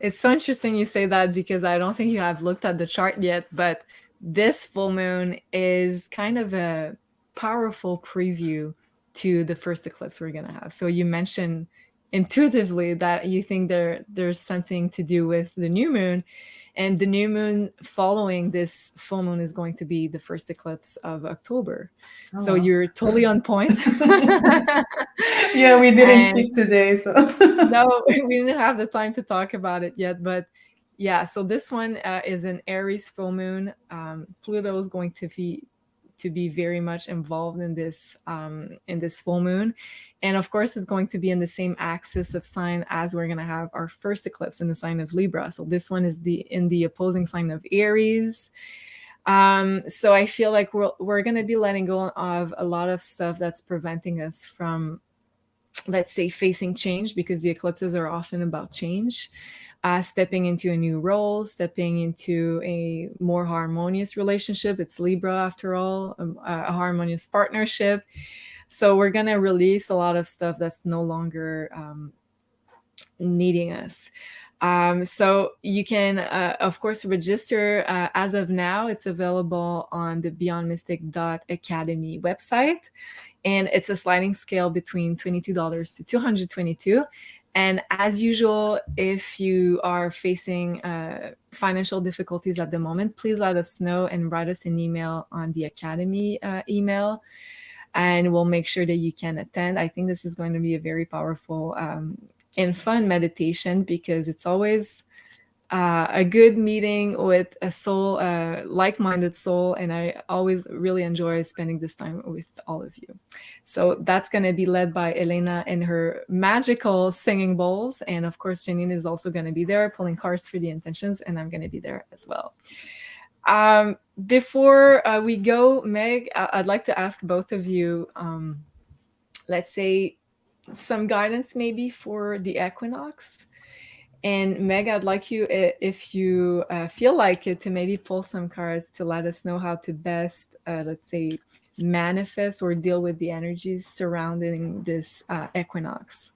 It's so interesting you say that, because I don't think you have looked at the chart yet, but this full moon is kind of a powerful preview to the first eclipse we're going to have. So you mentioned intuitively that you think there's something to do with the new moon, and the new moon following this full moon is going to be the first eclipse of October.
Oh,
so
wow.
you're totally on point.
Yeah, we didn't
And
speak today, so
no, we didn't have the time to talk about it yet, but yeah, so this one is an Aries full moon. Pluto is going to be very much involved in this full moon, and of course it's going to be in the same axis of sign as we're going to have our first eclipse in the sign of Libra. So this one is in the opposing sign of Aries. So I feel like we're going to be letting go of a lot of stuff that's preventing us from, let's say, facing change, because the eclipses are often about change, stepping into a new role, stepping into a more harmonious relationship. It's Libra, after all, a harmonious partnership. So we're going to release a lot of stuff that's no longer needing us. So you can, of course, register. As of now, it's available on the beyondmystic.academy website. And it's a sliding scale between $22 to $222. And as usual, if you are facing financial difficulties at the moment, please let us know and write us an email on the Academy email, and we'll make sure that you can attend. I think this is going to be a very powerful and fun meditation, because it's always a good meeting with a soul, like-minded soul, and I always really enjoy spending this time with all of you. So that's going to be led by Elena and her magical singing bowls, and of course Janine is also going to be there pulling cards for the intentions, and I'm going to be there as well. Before we go, Meg, I'd like to ask both of you, let's say, some guidance maybe for the equinox. And Meg, I'd like you, if you feel like it, to maybe pull some cards to let us know how to best, let's say, manifest or deal with the energies surrounding this equinox.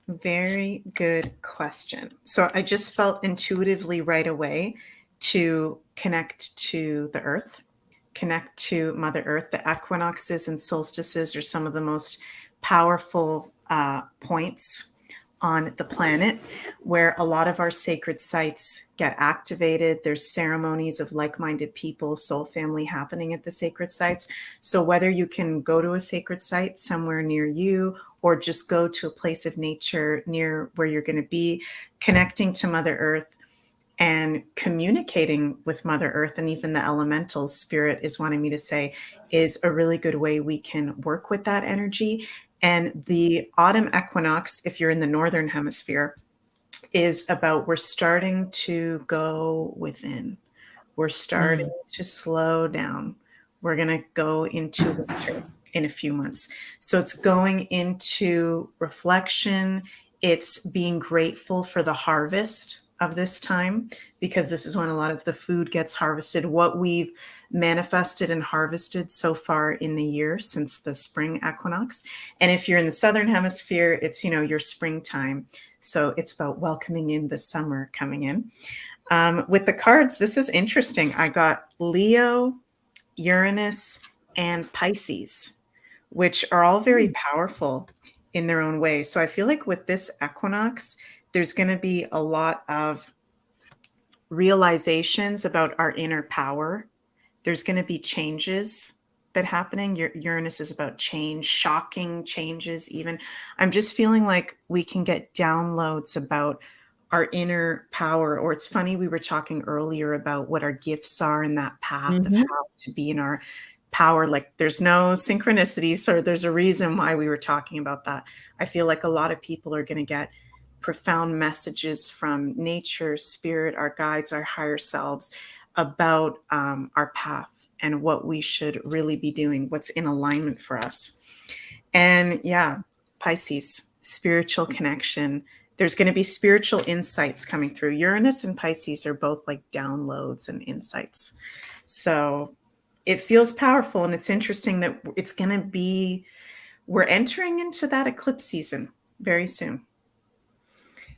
Very good question. So I just felt intuitively right away to connect to the earth, connect to Mother Earth. The equinoxes and solstices are some of the most powerful points on the planet, where a lot of our sacred sites get activated. There's ceremonies of like-minded people, soul family happening at the sacred sites. So whether you can go to a sacred site somewhere near you, or just go to a place of nature near where you're going to be, connecting to Mother Earth and communicating with Mother Earth, and even the elementals, Spirit is wanting me to say, is a really good way we can work with that energy. And the autumn equinox, if you're in the northern hemisphere, is about, we're starting to go within. We're starting to slow down. We're going to go into winter in a few months. So it's going into reflection. It's being grateful for the harvest of this time, because this is when a lot of the food gets harvested, what we've manifested and harvested so far in the year since the spring equinox. And if you're in the southern hemisphere, it's, your springtime. So it's about welcoming in the summer coming in. With the cards, this is interesting. I got Leo, Uranus, and Pisces, which are all very powerful in their own way. So I feel like with this equinox, there's going to be a lot of realizations about our inner power. There's going to be changes that happening. Uranus is about change, shocking changes even. I'm just feeling like we can get downloads about our inner power. Or it's funny, we were talking earlier about what our gifts are in that path of how to be in our power. Like, there's no synchronicity, so there's a reason why we were talking about that. I feel like a lot of people are going to get profound messages from nature, spirit, our guides, our higher selves, about our path and what we should really be doing, what's in alignment for us. And yeah, Pisces, spiritual connection. There's going to be spiritual insights coming through. Uranus and Pisces are both like downloads and insights. So it feels powerful, and it's interesting that it's going to be, we're entering into that eclipse season very soon.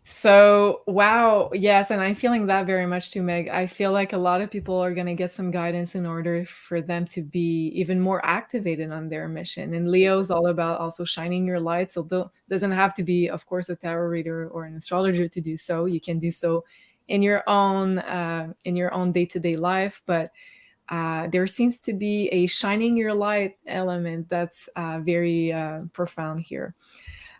So, wow. Yes. And I'm feeling that very much too, Meg. I feel like a lot of people are going to get some guidance in order for them to be even more activated on their mission. And Leo's all about also shining your light. So, doesn't have to be, of course, a tarot reader or an astrologer to do so. You can do so in your own day-to-day life. But there seems to be a shining your light element that's very profound here.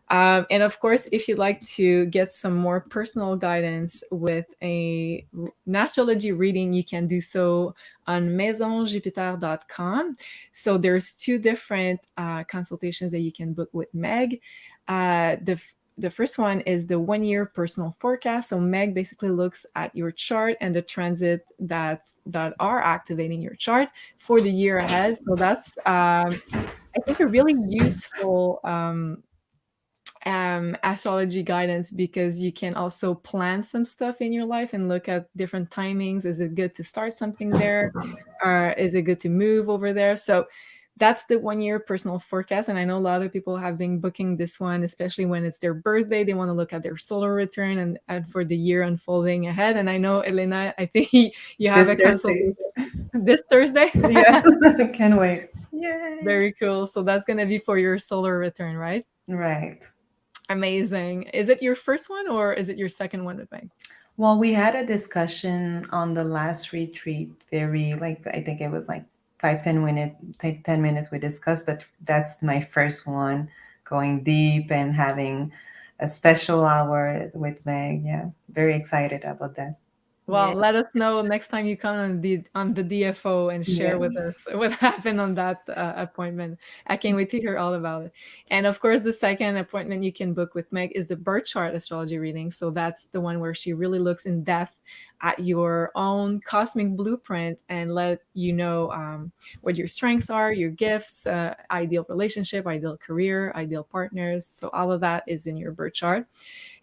And of course, if you'd like to get some more personal guidance with an astrology reading, you can do so on MaisonJupiter.com. So there's 2 different consultations that you can book with Meg. The first one is the 1-year personal forecast. So Meg basically looks at your chart and the transit that are activating your chart for the year ahead. So that's, I think, a really useful astrology guidance, because you can also plan some stuff in your life and look at different timings. Is it good to start something there, or is it good to move over there? So that's the 1-year personal forecast. And I know a lot of people have been booking this one, especially when it's their birthday. They want to look at their solar return and for the year unfolding ahead. And I know, Elena, I think you have
This
a
Thursday.
consultation this Thursday.
Yeah, can't wait.
Yay.
Very cool. So that's going to be for your solar return, right?
Right.
Amazing. Is it your first one or is it your second one with Meg?
Well, we had a discussion on the last retreat, very, like, I think it was like 10 minutes we discussed, but that's my first one, going deep and having a special hour with Meg. Yeah, very excited about that.
Well,
Yeah.
let us know next time you come on the DFO and share with us
Yes.
what happened on that appointment. I can't wait to hear all about it. And of course, the second appointment you can book with Meg is the birth chart astrology reading. So that's the one where she really looks in depth at your own cosmic blueprint and let you know what your strengths are, your gifts, ideal relationship, ideal career, ideal partners. So all of that is in your birth chart.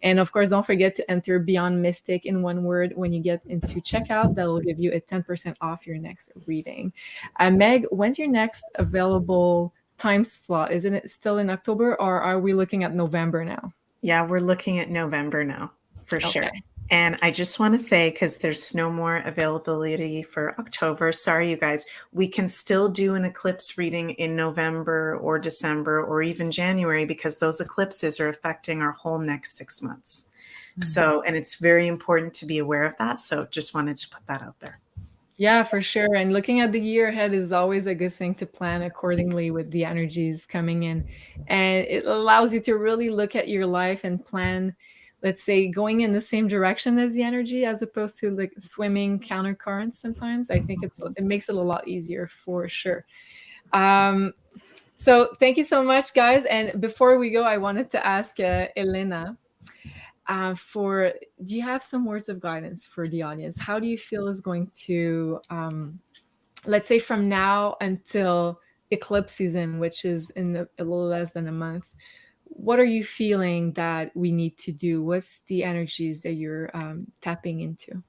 And of course, don't forget to enter Beyond Mystic in one word when you get into checkout. That will give you a 10% off your next reading. Meg, when's your next available time slot? Isn't it still in October, or are we looking at November now?
Yeah, we're looking at November now, for sure.
Okay.
And I just want to say, because there's no more availability for October, sorry, you guys, we can still do an eclipse reading in November or December or even January, because those eclipses are affecting our whole next 6 months. So, and it's very important to be aware of that. So just wanted to put that out there.
Yeah, for sure. And looking at the year ahead is always a good thing to plan accordingly with the energies coming in. And it allows you to really look at your life and plan, let's say, going in the same direction as the energy, as opposed to like swimming counter currents sometimes. I think it makes it a lot easier for sure. So thank you so much, guys. And before we go, I wanted to ask Elena, do you have some words of guidance for the audience? How do you feel is going to, let's say, from now until eclipse season, which is in a little less than a month, what are you feeling that we need to do? What's the energies that you're tapping into?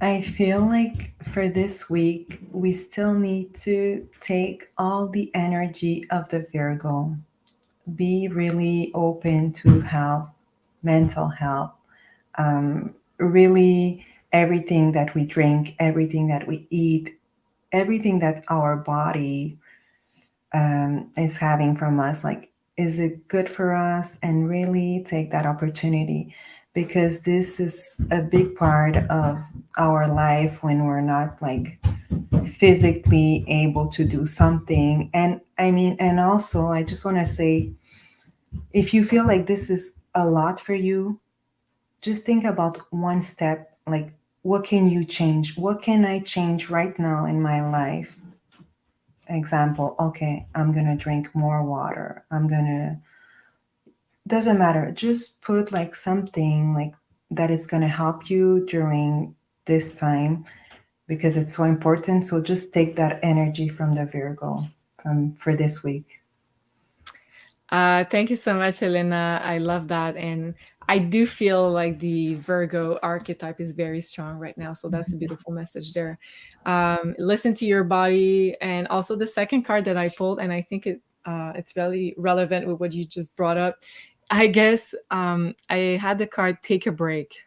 I feel like for this week, we still need to take all the energy of the Virgo, be really open to health, mental health, really everything that we drink, everything that we eat, everything that our body is having from us. Like, is it good for us? And really take that opportunity, because this is a big part of our life when we're not like physically able to do something. And I mean, and also I just want to say, if you feel like this is a lot for you, just think about one step. Like, what can you change? What can I change right now in my life? Example, okay, I'm gonna drink more water. Doesn't matter. Just put like something like that is gonna help you during this time, because it's so important. So just take that energy from the Virgo for this week.
Thank you so much, Elena. I love that. And I do feel like the Virgo archetype is very strong right now. So that's a beautiful message there. Listen to your body. And also the second card that I pulled, and I think it's really relevant with what you just brought up. I guess I had the card take a break,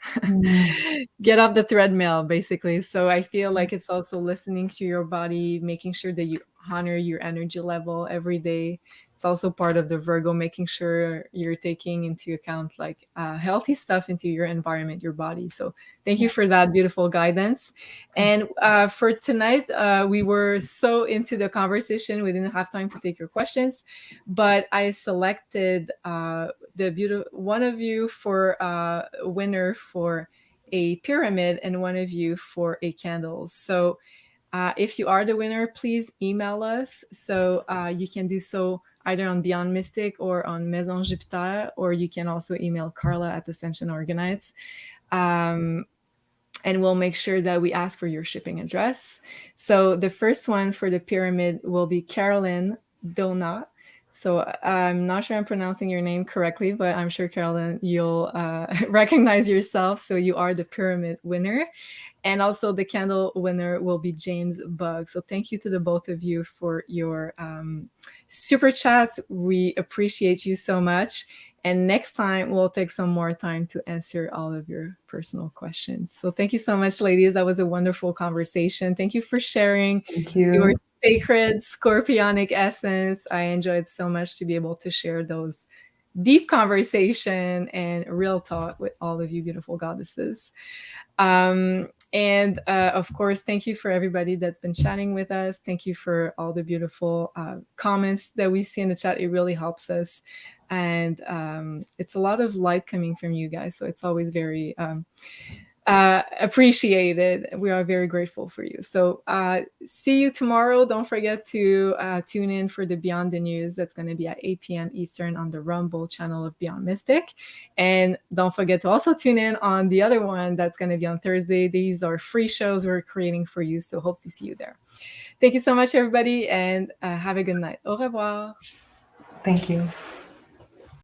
get off the treadmill, basically. So I feel like it's also listening to your body, making sure that you honor your energy level every day. It's also part of the Virgo, making sure you're taking into account like healthy stuff into your environment, your body. So thank you for that beautiful guidance. And for tonight, we were so into the conversation, we didn't have time to take your questions, but I selected one of you for a winner for a pyramid and one of you for a candle. So if you are the winner, please email us. So you can do so either on Beyond Mystic or on Maison Jupiter, or you can also email Carla at Ascension Orgonites. And we'll make sure that we ask for your shipping address. So the first one for the pyramid will be Carolyn Donat. So I'm not sure I'm pronouncing your name correctly, but I'm sure, Carolyn, you'll recognize yourself. So you are the pyramid winner. And also the candle winner will be James Bug. So thank you to the both of you for your super chats. We appreciate you so much. And next time, we'll take some more time to answer all of your personal questions. So thank you so much, ladies. That was a wonderful conversation. Thank you for sharing your sacred scorpionic essence. I enjoyed so much to be able to share those deep conversation and real talk with all of you beautiful goddesses. And of course, thank you for everybody that's been chatting with us. Thank you for all the beautiful comments that we see in the chat. It really helps us. And it's a lot of light coming from you guys. So it's always very appreciated. We are very grateful for you. So see you tomorrow. Don't forget to tune in for the Beyond the News. That's going to be at 8 p.m. Eastern on the Rumble channel of Beyond Mystic. And don't forget to also tune in on the other one that's going to be on Thursday. These are free shows we're creating for you. So hope to see you there. Thank you so much, everybody, and have a good night. Au revoir.
Thank you.